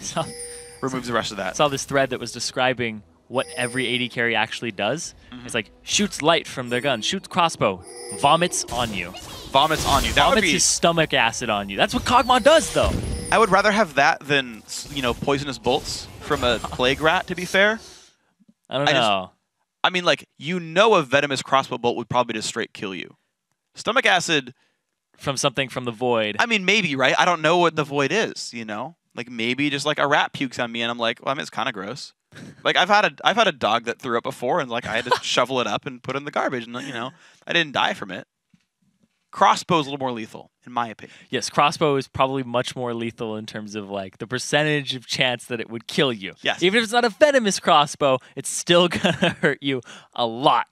Removes the rest of that.
I saw this thread that was describing what every AD carry actually does. It's like, shoots light from their gun, shoots crossbow, vomits on you.
Vomits on you. That
vomits
would be
his stomach acid on you. That's what Kog'Maw does, though.
I would rather have that than, you know, poisonous bolts from a plague rat, to be fair.
I don't know.
I mean, like, you know a venomous crossbow bolt would probably just straight kill you. Stomach acid...
From something from the void.
I mean, maybe, right? I don't know what the void is, you know? Like, maybe just like a rat pukes on me and I'm like, well, I mean, it's kind of gross. Like, I've had a dog that threw up before and, like, I had to shovel it up and put it in the garbage and, you know, I didn't die from it. Crossbow's a little more lethal, in my opinion.
Yes, crossbow is probably much more lethal in terms of, like, the percentage of chance that it would kill you.
Yes.
Even if it's not a venomous crossbow, it's still gonna hurt you a lot.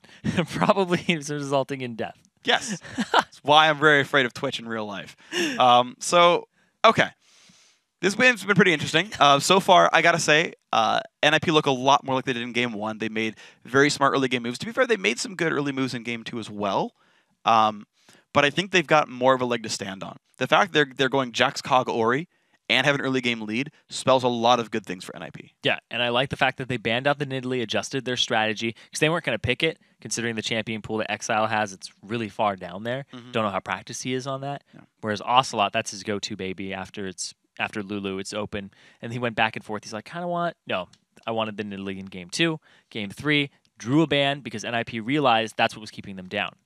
Probably resulting in death.
Yes. That's why I'm very afraid of Twitch in real life. So, okay. This game's been pretty interesting. So far, I gotta say, NIP look a lot more like they did in Game 1. They made very smart early game moves. To be fair, they made some good early moves in Game 2 as well. But I think they've got more of a leg to stand on. The fact they're going Jax, Cog, Ori, and have an early game lead spells a lot of good things for NIP.
Yeah, and I like the fact that they banned out the Nidalee, adjusted their strategy, because they weren't going to pick it, considering the champion pool that Exile has. It's really far down there. Don't know how practiced he is on that. Yeah. Whereas Ocelot, that's his go-to baby after Lulu, it's open. And he went back and forth. He's like, I wanted the Nidalee in Game 2. Game 3, drew a ban because NIP realized that's what was keeping them down.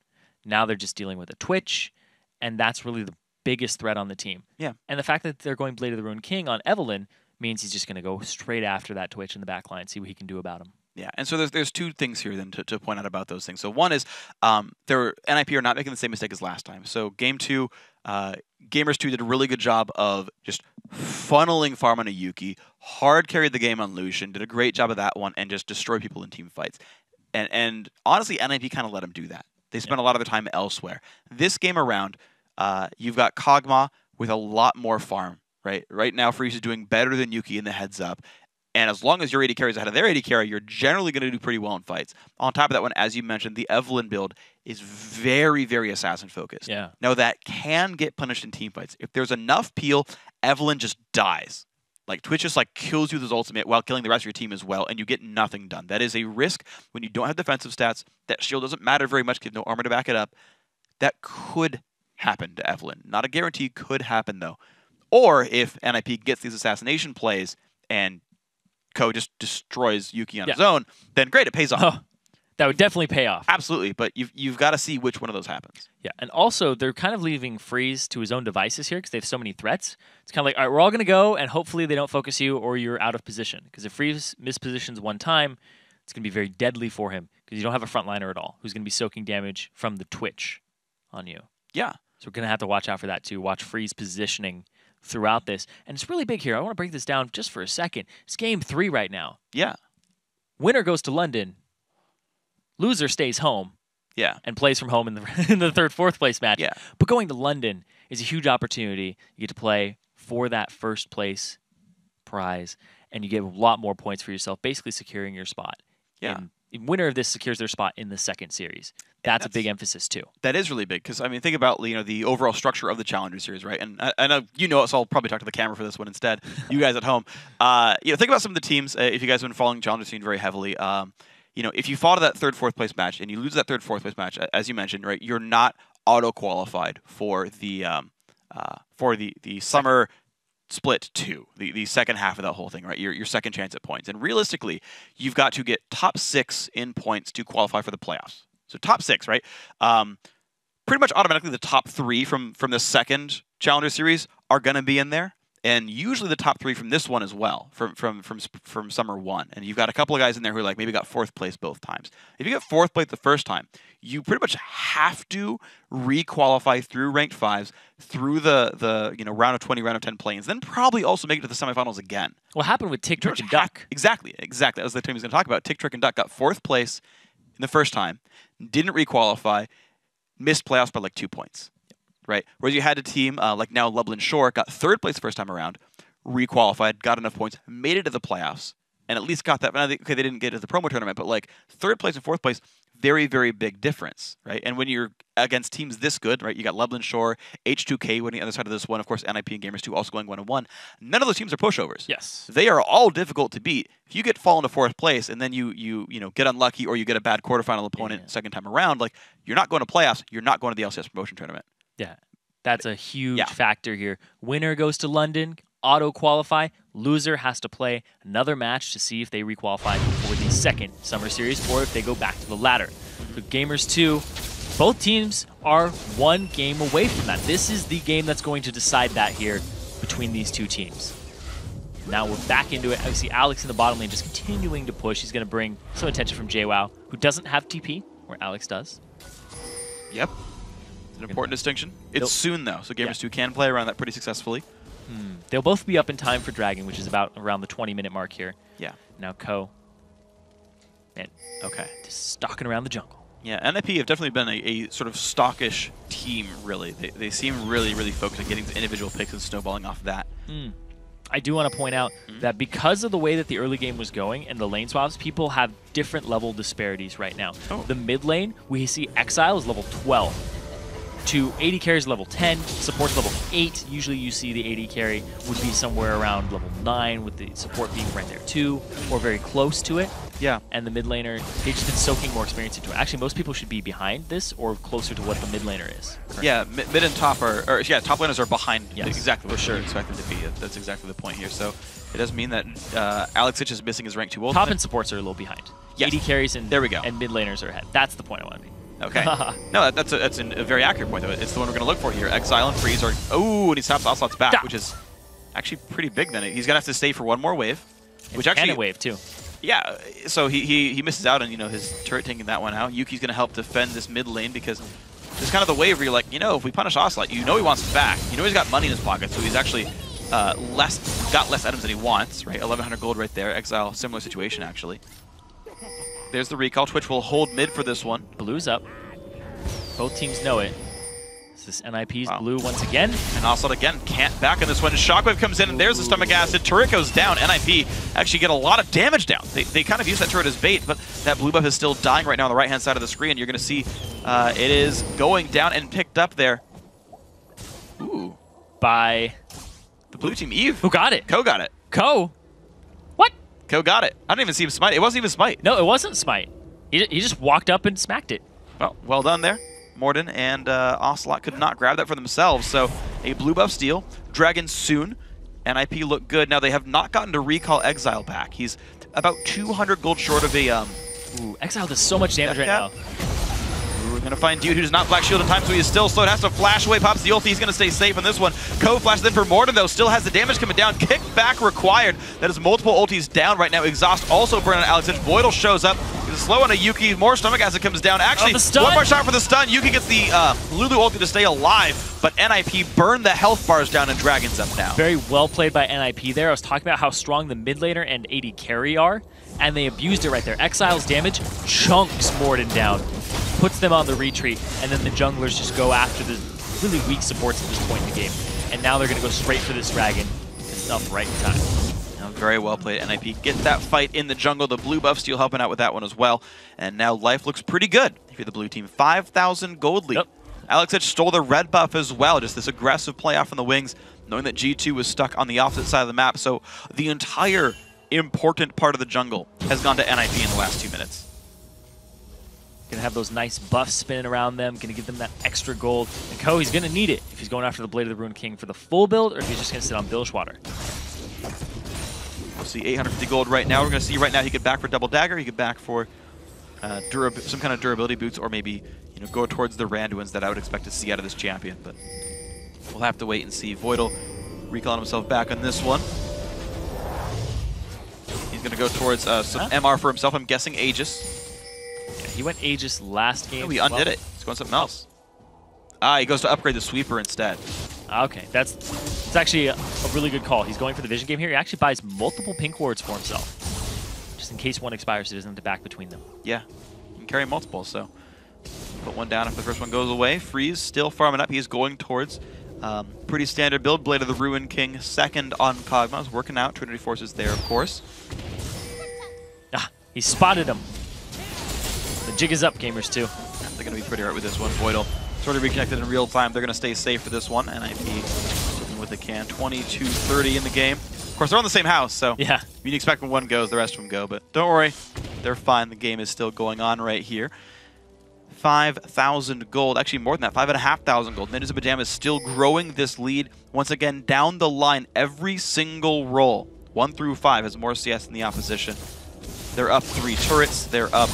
Now they're just dealing with a Twitch, and that's really the biggest threat on the team.
Yeah.
And the fact that they're going Blade of the Ruined King on Evelynn means he's just going to go straight after that Twitch in the back line, see what he can do about him.
Yeah, and so there's 2 things here then to point out about those things. So one is NIP are not making the same mistake as last time. So Game 2, Gamers 2 did a really good job of just funneling farm on a Yuki, hard carried the game on Lucian, did a great job of that one, and just destroyed people in team fights. And honestly, NIP kind of let them do that. They spent a lot of their time elsewhere. This game around, you've got Kog'Maw with a lot more farm right? Right now, Freeze is doing better than Yuki in the heads-up. And as long as your AD carry is ahead of their AD carry, you're generally going to do pretty well in fights. On top of that one, as you mentioned, the Evelynn build is very, very assassin-focused.
Yeah.
Now, that can get punished in team fights. If there's enough peel, Evelynn just dies. Like, Twitch just, like, kills you with his ultimate while killing the rest of your team as well, and you get nothing done. That is a risk when you don't have defensive stats. That shield doesn't matter very much because you have no armor to back it up. That could happen to Evelynn. Not a guarantee, could happen, though. Or if NIP gets these assassination plays and Ko just destroys Yuki on his own, then great, it pays off.
Oh, that would definitely pay off.
Absolutely, but you've got to see which one of those happens.
Yeah, and also they're kind of leaving Freeze to his own devices here because they have so many threats. It's kind of like, all right, we're all going to go, and hopefully they don't focus you or you're out of position. Because if Freeze mispositions one time, it's going to be very deadly for him because you don't have a frontliner at all who's going to be soaking damage from the Twitch on you.
Yeah.
So we're going to have to watch out for that too. Watch Freeze positioning throughout this. And it's really big here. I want to break this down just for a second. It's game 3 right now.
Yeah.
Winner goes to London. Loser stays home.
Yeah.
And plays from home in the third, fourth place match.
Yeah.
But going to London is a huge opportunity. You get to play for that first place prize, and you get a lot more points for yourself, basically securing your spot.
Yeah.
And the winner of this secures their spot in the second series. That's a big emphasis too.
That is really big because I mean, think about the overall structure of the Challenger Series, right? And I know you know it, so I'll probably talk to the camera for this one instead. You guys at home, think about some of the teams. If you guys have been following Challenger scene very heavily, if you fall to that third, fourth place match and you lose that third, fourth place match, as you mentioned, right, you're not auto qualified for the summer split 2, the second half of that whole thing, right? Your second chance at points. And realistically, you've got to get top 6 in points to qualify for the playoffs. So top 6, right? Pretty much automatically the top 3 from the second Challenger Series are going to be in there. And usually the top 3 from this one as well, from Summer 1. And you've got a couple of guys in there who like maybe got 4th place both times. If you get 4th place the first time, you pretty much have to re-qualify through ranked 5s, through the round of 20, round of 10 play-ins, then probably also make it to the semifinals again.
What happened with Tick, Trick, and Duck?
Exactly. That was the team he was going to talk about. Tick, Trick, and Duck got 4th place in the first time, didn't re-qualify, missed playoffs by like 2 points. Right, whereas you had a team like now Lublin Shore got 3rd place the first time around, re-qualified, got enough points, made it to the playoffs, and at least got that. Okay, they didn't get to the promo tournament, but like 3rd place and 4th place, very, very big difference, right? And when you're against teams this good, right, you got Lublin Shore, H2K winning the other side of this one, of course, NIP and Gamers 2 also going 1-1. None of those teams are pushovers.
Yes,
they are all difficult to beat. If you get fallen to 4th place and then you get unlucky or you get a bad quarterfinal opponent second time around, like you're not going to playoffs, you're not going to the LCS promotion tournament.
Yeah, that's a huge factor here. Winner goes to London, auto-qualify. Loser has to play another match to see if they re-qualify for the second Summer Series or if they go back to the ladder. For Gamers 2, both teams are 1 game away from that. This is the game that's going to decide that here between these 2 teams. Now we're back into it. I see Alex in the bottom lane just continuing to push. He's going to bring some attention from JWoww, who doesn't have TP, where Alex does.
Yep. An important distinction. It's soon, though, so Gamers 2 can play around that pretty successfully.
They'll both be up in time for Dragon, which is about around the 20-minute mark here.
Yeah.
Now Ko. And just stalking around the jungle.
Yeah, NIP have definitely been a sort of stockish team, really. They seem really, really focused on getting the individual picks and snowballing off that.
I do want to point out that because of the way that the early game was going and the lane swaps, people have different level disparities right now. The mid lane, we see Exile is level 12. To AD carries level 10, supports level 8. Usually you see the AD carry would be somewhere around level 9 with the support being right there too, or very close to it.
Yeah.
And the mid laner, they've just been soaking more experience into it. Actually, most people should be behind this or closer to what the mid laner is.
Yeah, mid and top top laners are behind exactly what
sure.
you expect them to be. That's exactly the point here. So it does mean that Alex Itch is missing his rank 2 ultimate.
Top and supports are a little behind.
Yes.
AD carries and,
there we go.
And mid laners are ahead. That's the point I want to make.
Okay. No, that's a very accurate point, though. It's the one we're going to look for here. Exile and Freeze are... Oh, and he stops Ocelot's back, which is actually pretty big then. He's going to have to stay for one more wave. Which actually...
And a wave, too.
Yeah, so he misses out on, his turret taking that one out. Yuki's going to help defend this mid lane because there's kind of the wave where you're like, if we punish Ocelot, he wants it back. He's got money in his pocket, so he's actually got less items than he wants, right? 1,100 gold right there. Exile, similar situation, actually. There's the recall. Twitch will hold mid for this one.
Blue's up. Both teams know it. So this NIP's blue once again.
And Ocelot again can't back on this one. Shockwave comes in, and there's the stomach acid. Turret goes down. NIP actually get a lot of damage down. They kind of use that turret as bait, but that blue buff is still dying right now on the right-hand side of the screen. You're going to see it is going down and picked up there. Ooh.
By
the blue team. Eve.
Who got it?
Ko got it.
Ko? What?
Ko got it. I didn't even see him smite. It wasn't even smite.
No, it wasn't smite. He just walked up and smacked it.
Well done there. Morden and Ocelot could not grab that for themselves, so a blue buff steal. Dragon soon. NIP look good. Now they have not gotten to recall Exile back. He's about 200 gold short of a...
Ooh, Exile does so much damage right now.
We're going to find Dude, who does not flash shield in time, so he is still slowed. Has to flash away, pops the ulti. He's going to stay safe on this one. Ko flashes in for Morden, though. Still has the damage coming down. Kick back required. That is multiple ultis down right now. Exhaust also burning on Alex. Voidal shows up. He's slow on a Yuki. More stomach acid comes down. Actually, one more shot for the stun. Yuki gets the Lulu ulti to stay alive, but NIP burned the health bars down, and Dragon's up now.
Very well played by NIP there. I was talking about how strong the mid laner and AD carry are, and they abused it right there. Exile's damage chunks Morden down, puts them on the retreat, and then the junglers just go after the really weak supports at this point in the game. And now they're going to go straight for this dragon. It's up right in time.
Very well played, NIP. Get that fight in the jungle. The blue buff steal helping out with that one as well. And now life looks pretty good if you're the blue team. 5,000 gold lead. Yep. Alex Hitch stole the red buff as well. Just this aggressive play off on the wings, knowing that G2 was stuck on the opposite side of the map. So the entire important part of the jungle has gone to NIP in the last 2 minutes.
Gonna have those nice buffs spinning around them, gonna give them that extra gold. And Ko, he's gonna need it if he's going after the Blade of the Ruined King for the full build, or if he's just gonna sit on Bilgewater.
We'll see 850 gold right now. We're going to see right now he could back for double dagger. He could back for some kind of durability boots, or maybe go towards the Randuins that I would expect to see out of this champion. But we'll have to wait and see. Voidal recalling himself back on this one. He's going to go towards some MR for himself. I'm guessing Aegis.
Yeah, he went Aegis last game.
No, he undid it. He's going something else. He goes to upgrade the sweeper instead.
Okay, it's actually a really good call. He's going for the vision game here. He actually buys multiple pink wards for himself, just in case one expires, so he doesn't have to back between them.
Yeah, he can carry multiple, so put one down if the first one goes away. Freeze still farming up. He's going towards pretty standard build. Blade of the Ruined King, second on Kog'Maw. Working out. Trinity Forces there, of course.
He spotted him. The jig is up, gamers, too.
They're going to be pretty hurt with this one. Voidal sort of reconnected in real time. They're going to stay safe for this one. NIP looking with the can. 22-30 in the game. Of course, they're on the same house, so
yeah,
you expect when one goes, the rest of them go. But don't worry, they're fine. The game is still going on right here. 5,000 gold. Actually, more than that. 5,500 gold. Ninjas of Pajamas still growing this lead. Once again, down the line, every single roll, 1 through 5, has more CS than the opposition. They're up 3 turrets. They're up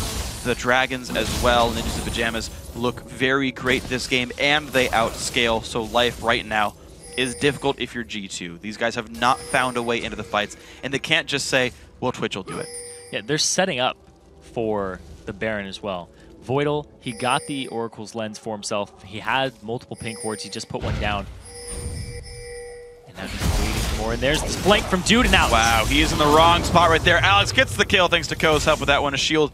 the dragons as well. Ninjas of Pajamas look very great this game, and they outscale, so life right now is difficult if you're G2. These guys have not found a way into the fights, and they can't just say, well, Twitch will do it. Yeah,
they're setting up for the Baron as well. Voidal, he got the Oracle's Lens for himself. He had multiple pink wards. He just put one down. And now he's waiting for more, and there's this flank from Dude, and out.
Wow, he is in the wrong spot right there. Alex gets the kill thanks to Ko's help with that one. A shield.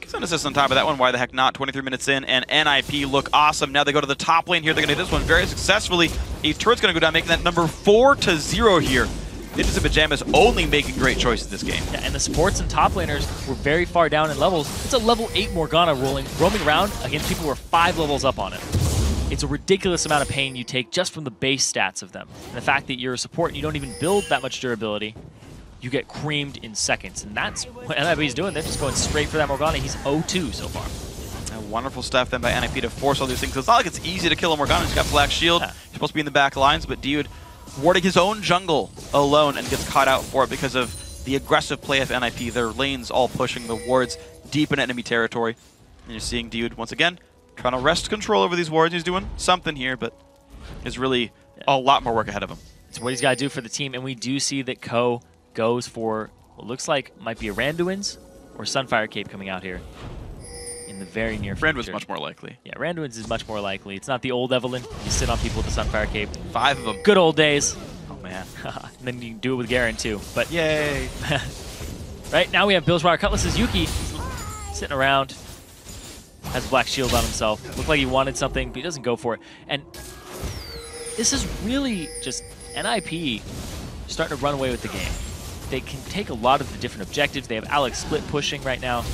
Gets an assist on top of that one. Why the heck not? 23 minutes in, and NIP look awesome. Now they go to the top lane here. They're going to hit this one very successfully. A turret's going to go down, making that number 4-0 here. Ninjas of Pajamas only making great choices this game.
Yeah, and the supports and top laners were very far down in levels. It's a level 8 Morgana roaming around against people who are 5 levels up on it. It's a ridiculous amount of pain you take just from the base stats of them. And the fact that you're a support and you don't even build that much durability, you get creamed in seconds. And that's what NIP's doing. They're just going straight for that Morgana. He's 0-2 so far.
Wonderful stuff then by NIP to force all these things. It's not like it's easy to kill a Morgana. He's got Black Shield.
Yeah.
He's supposed to be in the back lines, but Dude warding his own jungle alone and gets caught out for it because of the aggressive play of NIP. Their lanes all pushing the wards deep in enemy territory. And you're seeing Dude, once again, trying to wrest control over these wards. He's doing something here, but there's really a lot more work ahead of him.
It's what he's got to do for the team, and we do see that Ko goes for what looks like might be a Randuin's or Sunfire Cape coming out here in the very near future.
Randuin's much more likely.
Yeah, Randuin's is much more likely. It's not the old Evelyn. You sit on people with the Sunfire Cape.
5 of them.
Good old days.
Oh, man.
And then you can do it with Garen, too. But
yay.
Right now we have Bilgewater Cutlass's Yuki sitting around. has a black shield on himself. Looked like he wanted something, but he doesn't go for it. And this is really just NIP starting to run away with the game. They can take a lot of the different objectives. They have Alex split pushing right now.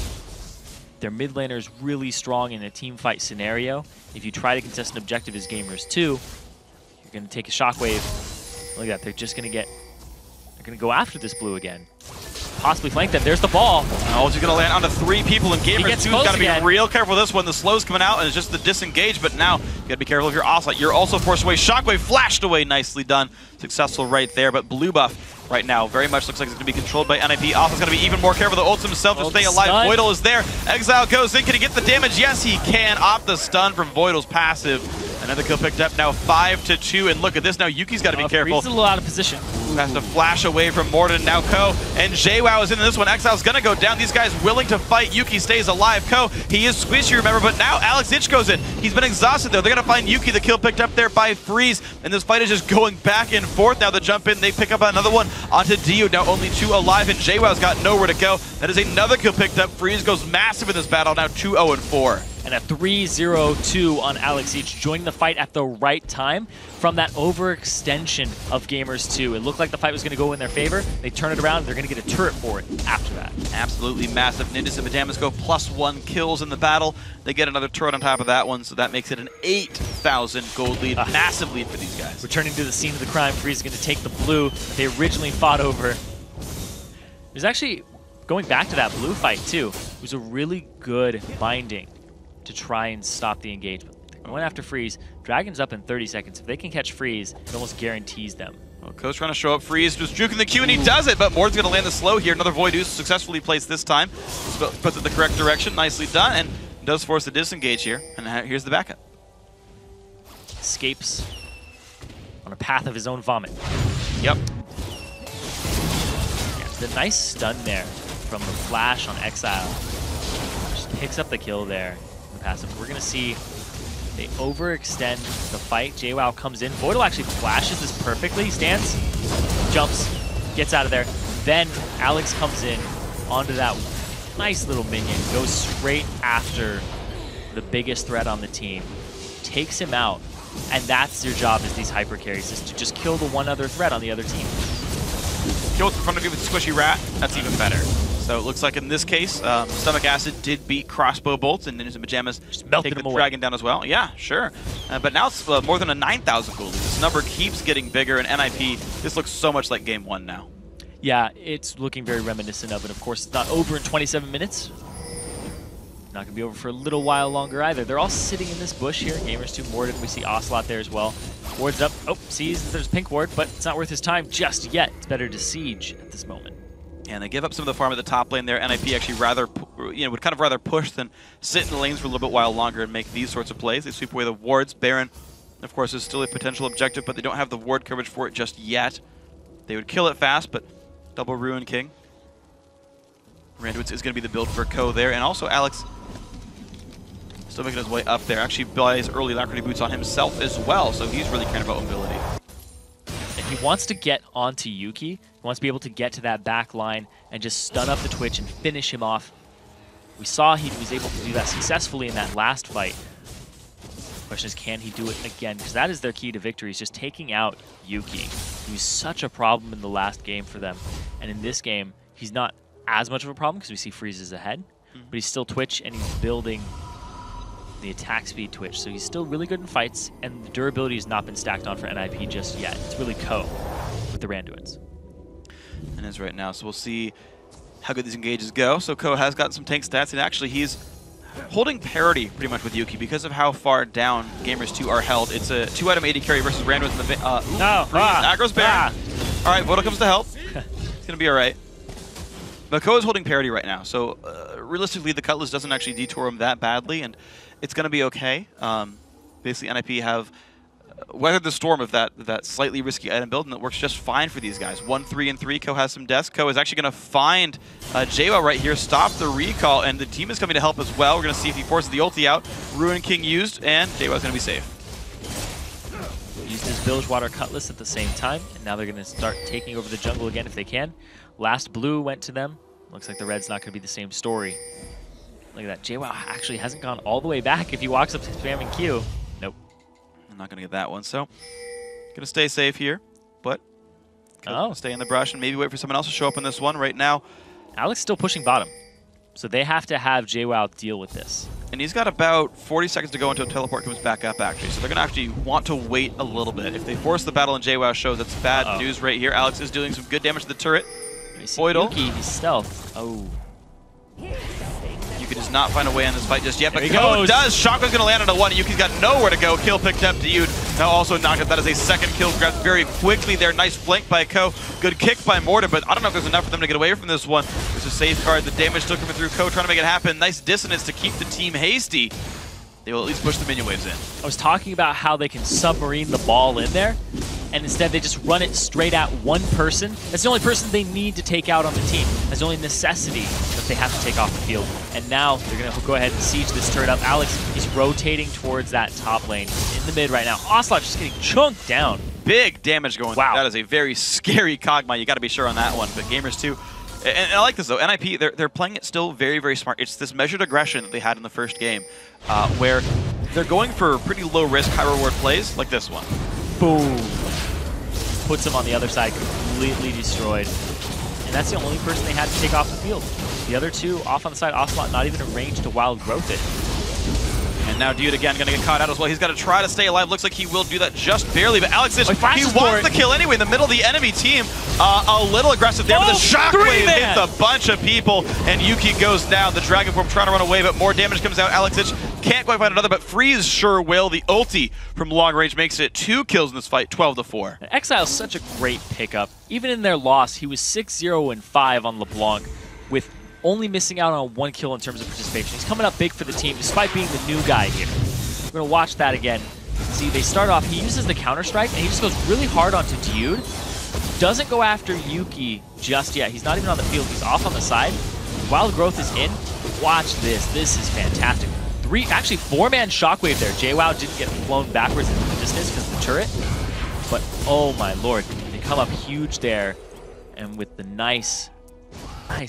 Their mid laner is really strong in a team fight scenario. If you try to contest an objective as Gamers 2, you're going to take a shockwave. Look at that. They're just going to get... They're going to go after this blue again. Possibly flank them. There's the ball.
Oh, he's going to land onto 3 people, and Gamers 2's got to be real careful with this one. The slow's coming out, and it's just the disengage, but now you got to be careful if you're offside. You're also forced away. Shockwave flashed away. Nicely done. Successful right there, but blue buff right now very much looks like it's going to be controlled by NIP. Alpha's going to be even more careful. The ults himself to stay alive.
Stun.
Voidal is there. Exile goes in. Can he get the damage? Yes, he can. Off the stun from Voidal's passive. Another kill picked up now 5-2, and look at this now. Yuki's got to be careful.
He's a little out of position.
Has to flash away from Morden. Now Ko and JWoww is in this one. Exile's gonna go down. These guys willing to fight. Yuki stays alive. Ko, he is squishy, remember, but now Alex Ich goes in. He's been exhausted though. They're gonna find Yuki. The kill picked up there by Freeze, and this fight is just going back and forth. Now the jump in, they pick up another one onto Dio. Now only 2 alive, and JWoww's got nowhere to go. That is another kill picked up. Freeze goes massive in this battle. Now 2-0-4.
And a 3-0-2 on Alex Ich, joining the fight at the right time from that overextension of Gamers 2. It looked like the fight was going to go in their favor. They turn it around, and they're going to get a turret for it after that.
Absolutely massive. Ninjas and Pajamas go +1 kills in the battle. They get another turret on top of that one, so that makes it an 8,000 gold lead. Massive lead for these guys. Returning
to the scene of the crime, Freeze is going to take the blue that they originally fought over. There's actually, going back to that blue fight too, it was a really good binding to try and stop the engagement. They're going after Freeze. Dragon's up in 30 seconds. If they can catch Freeze, it almost guarantees them.
Well, Ko's trying to show up. Freeze just juking the Q, and he does it, but Mord's going to land the slow here. Another Void Ooze successfully placed this time. Puts it in the correct direction. Nicely done, and does force the disengage here. And here's the backup.
Escapes on a path of his own vomit.
Yep.
Yeah, the nice stun there from the flash on Exile. Just picks up the kill there. Passive. We're going to see they overextend the fight. JWoww comes in. Voidal actually flashes this perfectly. Stands, jumps, gets out of there. Then Alex comes in onto that nice little minion, goes straight after the biggest threat on the team, takes him out, and that's your job as these hyper carries, is to just kill the one other threat on the other team.
Killed in front of you with Squishy Rat. That's even better. So it looks like in this case, Stomach Acid did beat Crossbow Bolts, and Ninjas and Pajamas take the Dragon down as well. Yeah, sure. But now it's more than a 9,000 gold. This number keeps getting bigger, and NIP, this looks so much like Game 1 now.
Yeah, it's looking very reminiscent of it. Of course, it's not over in 27 minutes. Not going to be over for a little while longer either. They're all sitting in this bush here. Gamers 2 Morden. We see Ocelot there as well. Ward's up. Oh, sees there's Pink Ward, but it's not worth his time just yet. It's better to siege at this moment.
And they give up some of the farm at the top lane there. NIP actually would kind of rather push than sit in the lanes for a little bit while longer and make these sorts of plays. They sweep away the wards. Baron, of course, is still a potential objective, but they don't have the ward coverage for it just yet. They would kill it fast, but double Ruin King. Randuitz is going to be the build for Ko there, and also Alex still making his way up there. Actually buys early Alacrity Boots on himself as well, so he's really caring about mobility.
And he wants to get onto Yuki. He wants to be able to get to that back line and just stun up the Twitch and finish him off. We saw he was able to do that successfully in that last fight. The question is, can he do it again? Because that is their key to victory, is just taking out Yuki. He was such a problem in the last game for them. And in this game, he's not as much of a problem because we see Freeze is ahead. But he's still Twitch, and he's building the attack speed Twitch. So he's still really good in fights, and the durability has not been stacked on for NIP just yet. It's really Ko with the Randuins.
And is right now, so we'll see how good these engages go. So Ko has gotten some tank stats, and actually he's holding parity pretty much with Yuki because of how far down Gamers 2 are held. It's a 2-item AD carry versus Randuins in the Aggro's Baron. All right, Voidal comes to help. It's gonna be all right. But Ko is holding parity right now, so realistically the Cutlass doesn't actually detour him that badly, and it's going to be okay. Basically, NIP have weathered the storm of that slightly risky item build, and it works just fine for these guys. 1-3-3. Ko has some deaths. Ko is actually going to find JWoww right here, stop the recall, and the team is coming to help as well. We're going to see if he forces the ulti out. Ruin King used, and JWoww's going to be safe.
Used his Bilgewater Cutlass at the same time, and now they're going to start taking over the jungle again if they can. Last blue went to them. Looks like the red's not going to be the same story. Look at that. JWoww actually hasn't gone all the way back if he walks up to spamming Q. Nope.
I'm not going to get that one. So, going to stay safe here, but stay in the brush and maybe wait for someone else to show up in this one. Right now,
Alex still pushing bottom. So they have to have JWoww deal with this.
And he's got about 40 seconds to go until teleport comes back up, actually. So they're going to actually want to wait a little bit. If they force the battle and JWoww shows, that's bad news right here. Alex is doing some good damage to the turret. Voidal.
Yuki, he's stealth. Oh.
Yuki does not find a way in this fight just yet, but
There he
Ko
goes.
does. Shotgun's going to land on a 1. Yuki's got nowhere to go. Kill picked up to Yude. Now also knocked up. That is a second kill grabbed very quickly there. Nice flank by Ko. Good kick by Mortar, but I don't know if there's enough for them to get away from this one. There's a safeguard. The damage still coming through. Ko trying to make it happen. Nice dissonance to keep the team hasty. They will at least push the minion waves in.
I was talking about how they can submarine the ball in there, and instead they just run it straight at one person. That's the only person they need to take out on the team. That's the only necessity that they have to take off the field. And now they're going to go ahead and siege this turret up. Alex, he's rotating towards that top lane. He's in the mid right now. Ocelot just getting chunked down.
Big damage going through.
Wow.
That is a very scary Kog'Maw. You got to be sure on that one. But Gamers too. And I like this though. NIP, they're playing it still very, very smart. It's this measured aggression that they had in the first game, where they're going for pretty low risk, high reward plays like this one.
Boom. Puts him on the other side, completely destroyed. And that's the only person they had to take off the field. The other two off on the side, Ocelot not even in range to wild growth it.
And now Dude again going to get caught out as well. He's got to try to stay alive. Looks like he will do that just barely, but Alex he wants the kill anyway in the middle of the enemy team. A little aggressive there, but the shockwave hits a bunch of people, and Yuki goes down. The Dragon Form trying to run away, but more damage comes out. Alex can't quite find another, but Freeze sure will. The ulti from long range makes it 2 kills in this fight, 12-4.
Exile's such a great pickup. Even in their loss, he was 6-0-5 on LeBlanc with only missing out on 1 kill in terms of participation. He's coming up big for the team despite being the new guy here. We're going to watch that again. See, they start off, he uses the counter-strike, and he just goes really hard onto Dude. Doesn't go after Yuki just yet. He's not even on the field. He's off on the side. Wild Growth is in. Watch this. This is fantastic. 4-man shockwave there. JWoww didn't get flown backwards into the distance because of the turret. But, oh my lord. They come up huge there. And with the nice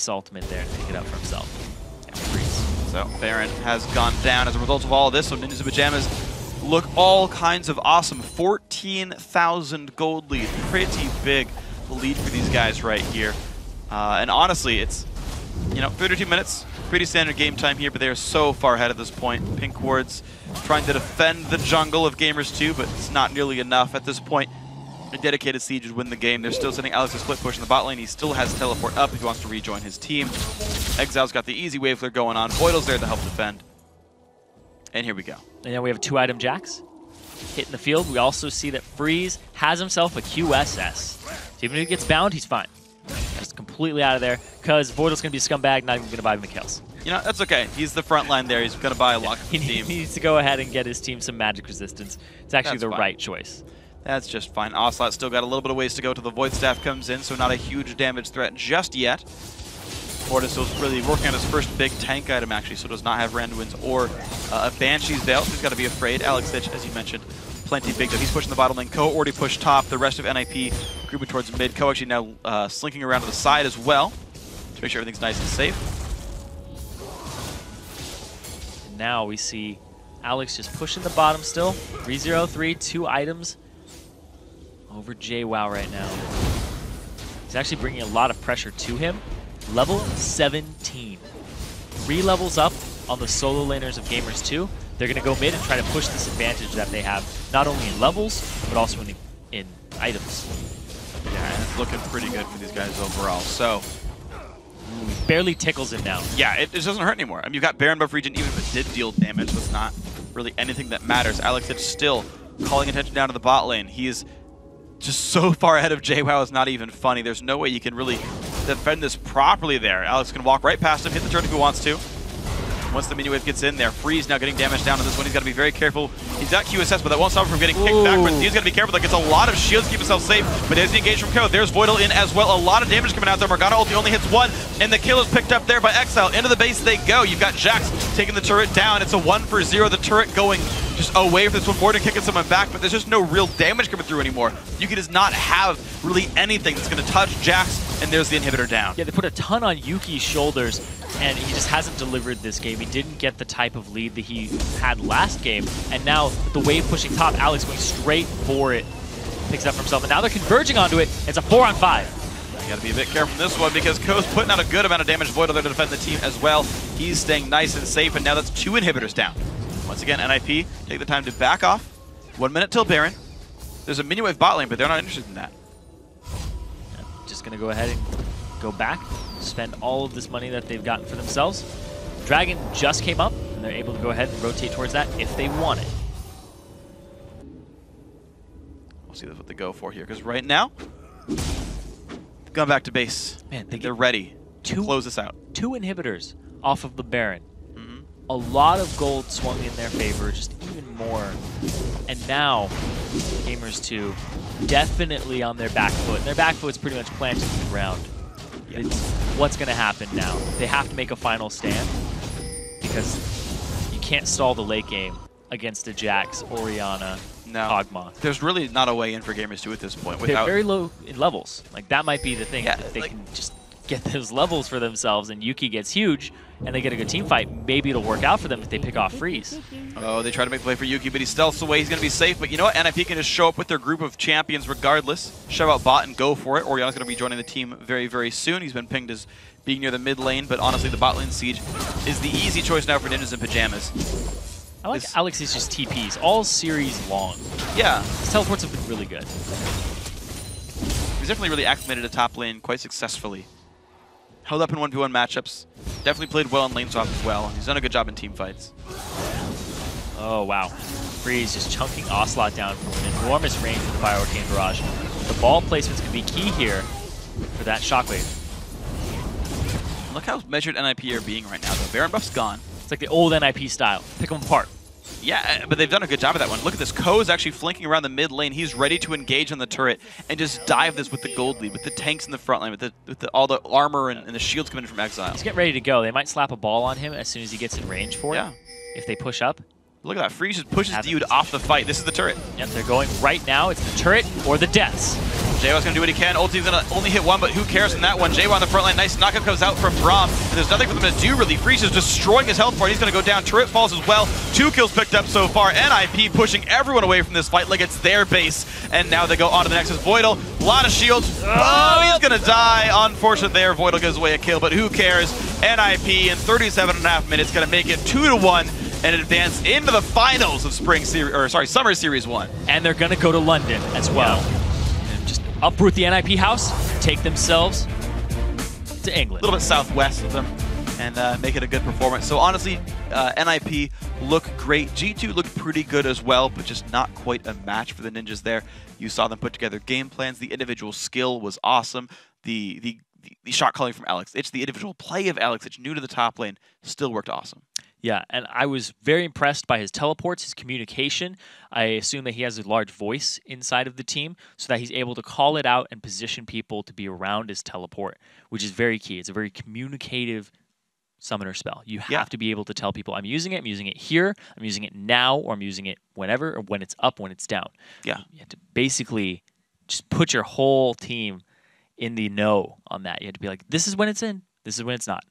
ultimate there to pick it up for himself. And Freeze.
So Baron has gone down as a result of all of this. So Ninjas in Pajamas look all kinds of awesome. 14,000 gold lead. Pretty big lead for these guys right here. And honestly, it's, 32 minutes. Pretty standard game time here, but they are so far ahead at this point. Pink Wards trying to defend the jungle of Gamers 2, but it's not nearly enough at this point. A dedicated siege would win the game. They're still sending Alex a split push in the bot lane. He still has teleport up if he wants to rejoin his team. Exile's got the easy wave flare going on. Voidal's there to help defend. And here we go.
And then we have 2-item Jax hitting the field. We also see that Freeze has himself a QSS. So even if he gets bound, he's fine. Just completely out of there because Voidal's going to be a scumbag, not even going to buy him the kills.
That's okay. He's the front line there. He's going to buy a lock of the team.
He needs to go ahead and get his team some magic resistance. It's actually the right choice.
That's just fine. Ocelot still got a little bit of ways to go till the Void Staff comes in, so not a huge damage threat just yet. Fortis is really working on his first big tank item, actually, so does not have Randuin's or a Banshee's Veil, so he's got to be afraid. Alex Ditch, as you mentioned, plenty big, though. He's pushing the bottom lane. Ko already pushed top. The rest of NIP grouping towards mid. Ko actually now slinking around to the side as well to make sure everything's nice and safe.
And now we see Alex just pushing the bottom still. 3-0-3, 2 items over JWoww right now. He's actually bringing a lot of pressure to him. Level 17. 3 levels up on the solo laners of Gamers 2. They're going to go mid and try to push this advantage that they have, not only in levels, but also in items.
Yeah, it's looking pretty good for these guys overall. So,
barely tickles him now.
Yeah, it just doesn't hurt anymore. I mean, you've got Baron buff region, even if it did deal damage, that's not really anything that matters. Alex is still calling attention down to the bot lane. He is just so far ahead of JWoww, it's not even funny. There's no way you can really defend this properly there. Alex can walk right past him, hit the turret if he wants to. Once the mini wave gets in there, Freeze now getting damage down on this one. He's got to be very careful. He's got QSS, but that won't stop him from getting kicked backwards. He's got to be careful. That gets a lot of shields to keep himself safe, but as he engaged from Ko, there's Voidal in as well. A lot of damage coming out there. Morgana ulti only hits 1, and the kill is picked up there by Exile. Into the base they go. You've got Jax taking the turret down. It's a 1-for-0. The turret going just away from this one forward and kicking someone back, but there's just no real damage coming through anymore. Yuki does not have really anything that's going to touch Jax and there's the inhibitor down.
Yeah, they put a ton on Yuki's shoulders, and he just hasn't delivered this game. He didn't get the type of lead that he had last game, and now with the wave pushing top, Alex going straight for it, picks it up for himself, and now they're converging onto it. It's a 4-on-5.
You gotta be a bit careful in this one because Ko's putting out a good amount of damage. Voidal there to defend the team as well. He's staying nice and safe, and now that's 2 inhibitors down. Once again, NIP take the time to back off. 1 minute till Baron. There's a mini wave bot lane, but they're not interested in that.
Yeah, just gonna go ahead and go back, spend all of this money that they've gotten for themselves. Dragon just came up, and they're able to go ahead and rotate towards that if they want it.
We'll see what they go for here, because right now, going back to base.
Man,
they're ready to close this out.
2 inhibitors off of the Baron. A lot of gold swung in their favor, just even more. And now, Gamers 2 definitely on their back foot. And their back foot's pretty much planted to the ground. Yeah. It's what's going to happen now. They have to make a final stand because you can't stall the late game against a Jax, Orianna, Hogmoth.
There's really not a way in for Gamers 2 at this point.
They're very low in levels. Like, that might be the thing.
Yeah,
if they can just get those levels for themselves and Yuki gets huge and they get a good team fight, maybe it'll work out for them if they pick off Freeze.
Oh, they try to make the play for Yuki, but he stealths away. He's going to be safe. But you know what? NIP can just show up with their group of champions regardless. Shove out bot and go for it. Orianna's going to be joining the team very, very soon. He's been pinged as being near the mid lane, but honestly, the bot lane siege is the easy choice now for Ninjas in Pajamas.
I like Alex's just TPs, all series long.
Yeah.
His teleports have been really good.
He's definitely really acclimated to top lane quite successfully. Held up in 1v1 matchups. Definitely played well in lane swap as well. He's done a good job in team fights.
Oh, wow. Freeze just chunking Ocelot down from an enormous range with the Fire Arcane Barrage. The ball placements could be key here for that Shockwave.
Look how measured NIP are being right now, though. Baron buff's gone.
It's like the old NIP style. Pick them apart.
Yeah, but they've done a good job of that one. Look at this. Ko is actually flanking around the mid lane. He's ready to engage on the turret and just dive this with the gold lead, with the tanks in the front line, with all the armor and the shields coming in from Exile.
He's getting ready to go. They might slap a ball on him as soon as he gets in range for it. If they push up.
Look at that. Freeze just pushes Dude off the fight. This is the turret.
Yep, they're going right now. It's the turret or the deaths.
JWoww's going to do what he can. Ulti's going to only hit one, but who cares in that one? JWoww on the front line. Nice knockup comes out from Braum, and there's nothing for them to do, really. Freeze is destroying his health bar. He's going to go down. Turret falls as well. 2 kills picked up so far. NIP pushing everyone away from this fight like it's their base, and now they go on to the Nexus. Voidal, a lot of shields. Oh, he's going to die. Unfortunate there. Voidal gives away a kill, but who cares? NIP in 37.5 minutes going to make it 2-1. And advance into the finals of Summer Series 1.
And they're going to go to London as well. And just uproot the NIP house, take themselves to England.
A little bit southwest of them, and make it a good performance. So honestly, NIP look great. G2 looked pretty good as well, but just not quite a match for the Ninjas there. You saw them put together game plans. The individual skill was awesome. The shot calling from Alex. It's the individual play of Alex. It's new to the top lane. Still worked awesome.
Yeah, and I was very impressed by his teleports, his communication. I assume that he has a large voice inside of the team so that he's able to call it out and position people to be around his teleport, which is very key. It's a very communicative summoner spell. You have to be able to tell people, I'm using it here, I'm using it now, or I'm using it whenever, or when it's up, when it's down.
Yeah.
You have to basically just put your whole team in the know on that. You have to be like, this is when it's in, this is when it's not.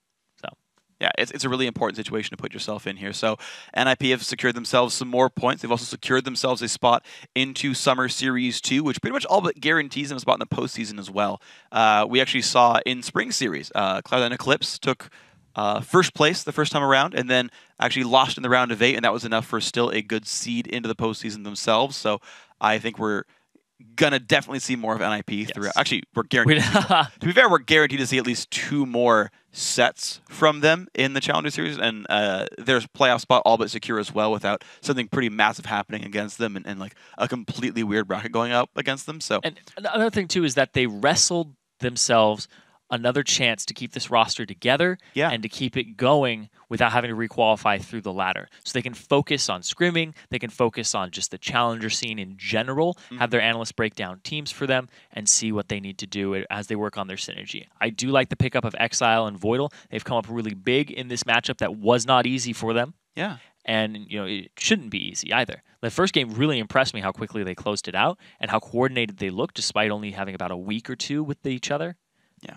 Yeah, it's a really important situation to put yourself in here. So NIP have secured themselves some more points. They've also secured themselves a spot into Summer Series 2, which pretty much all but guarantees them a spot in the postseason as well. We actually saw in Spring Series, Cloud9 Eclipse took first place the first time around and then actually lost in the round of 8, and that was enough for still a good seed into the postseason themselves. So I think we're gonna definitely see more of NIP throughout. Actually, we're guaranteed. To be fair, we're guaranteed to see at least 2 more sets from them in the Challenger Series, and their playoff spot all but secure as well, without something pretty massive happening against them, and like a completely weird bracket going up against them. So,
and another thing too is that they wrestled themselves another chance to keep this roster together and to keep it going without having to requalify through the ladder. So they can focus on scrimming, they can focus on just the challenger scene in general, have their analysts break down teams for them, and see what they need to do as they work on their synergy. I do like the pickup of Exile and Voidal. They've come up really big in this matchup that was not easy for them.
Yeah.
And, you know, it shouldn't be easy either. The first game really impressed me how quickly they closed it out and how coordinated they looked despite only having about a week or two with each other.
Yeah.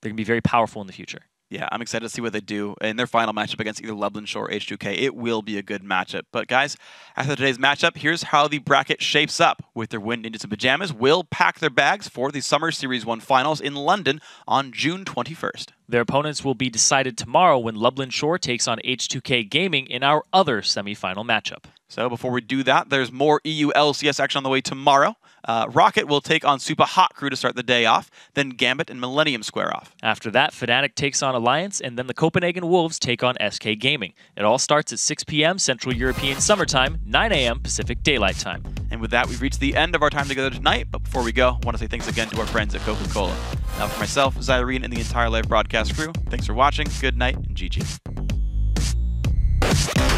They're going to be very powerful in the future.
Yeah, I'm excited to see what they do in their final matchup against either Lublin Shore or H2K. It will be a good matchup. But guys, after today's matchup, here's how the bracket shapes up. With their win, Ninjas in Pajamas will pack their bags for the Summer Series 1 Finals in London on June 21st.
Their opponents will be decided tomorrow when Lublin Shore takes on H2K Gaming in our other semifinal matchup.
So before we do that, there's more EU LCS action on the way tomorrow. Rocket will take on Super Hot Crew to start the day off, then Gambit and Millennium square off.
After that, Fnatic takes on Alliance, and then the Copenhagen Wolves take on SK Gaming. It all starts at 6 p.m. Central European Summer Time, 9 a.m. Pacific Daylight Time.
And with that, we've reached the end of our time together tonight. But before we go, I want to say thanks again to our friends at Coca-Cola. Now for myself, Zyrene, and the entire live broadcast crew, thanks for watching, good night, and GG.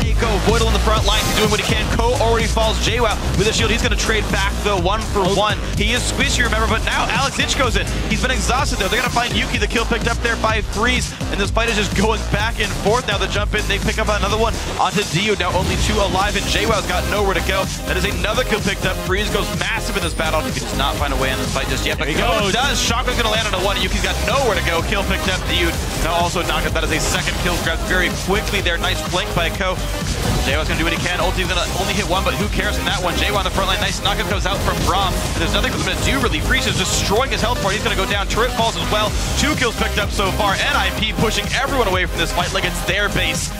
There you go, Voidal in the front line, he's doing what he can. Ko already falls JWoww with a shield. He's going to trade back the 1-for-1. He is squishy, remember, but now Alex Itch goes in. He's been exhausted, though. They're going to find Yuki, the kill picked up there by Freeze, and this fight is just going back and forth. Now the jump in, they pick up another one onto Dio. Now only 2 alive, and JWoww's got nowhere to go. That is another kill picked up. Freeze goes massive in this battle. He does not find a way in this fight just yet, but Ko does. Shotgun's going to land on a 1. Yuki's got nowhere to go. Kill picked up. Dio now also knocked up. That is a second kill grabbed very quickly there. Nice flank by Ko. JWoww's going to do what he can. Ulti's going to only hit 1, but who cares from that one? JWoww on the front line. Nice knockup comes out from Braum. And there's nothing for them to do, really. Freeze is destroying his health bar. He's going to go down. Turret falls as well. 2 kills picked up so far. NIP pushing everyone away from this fight like it's their base.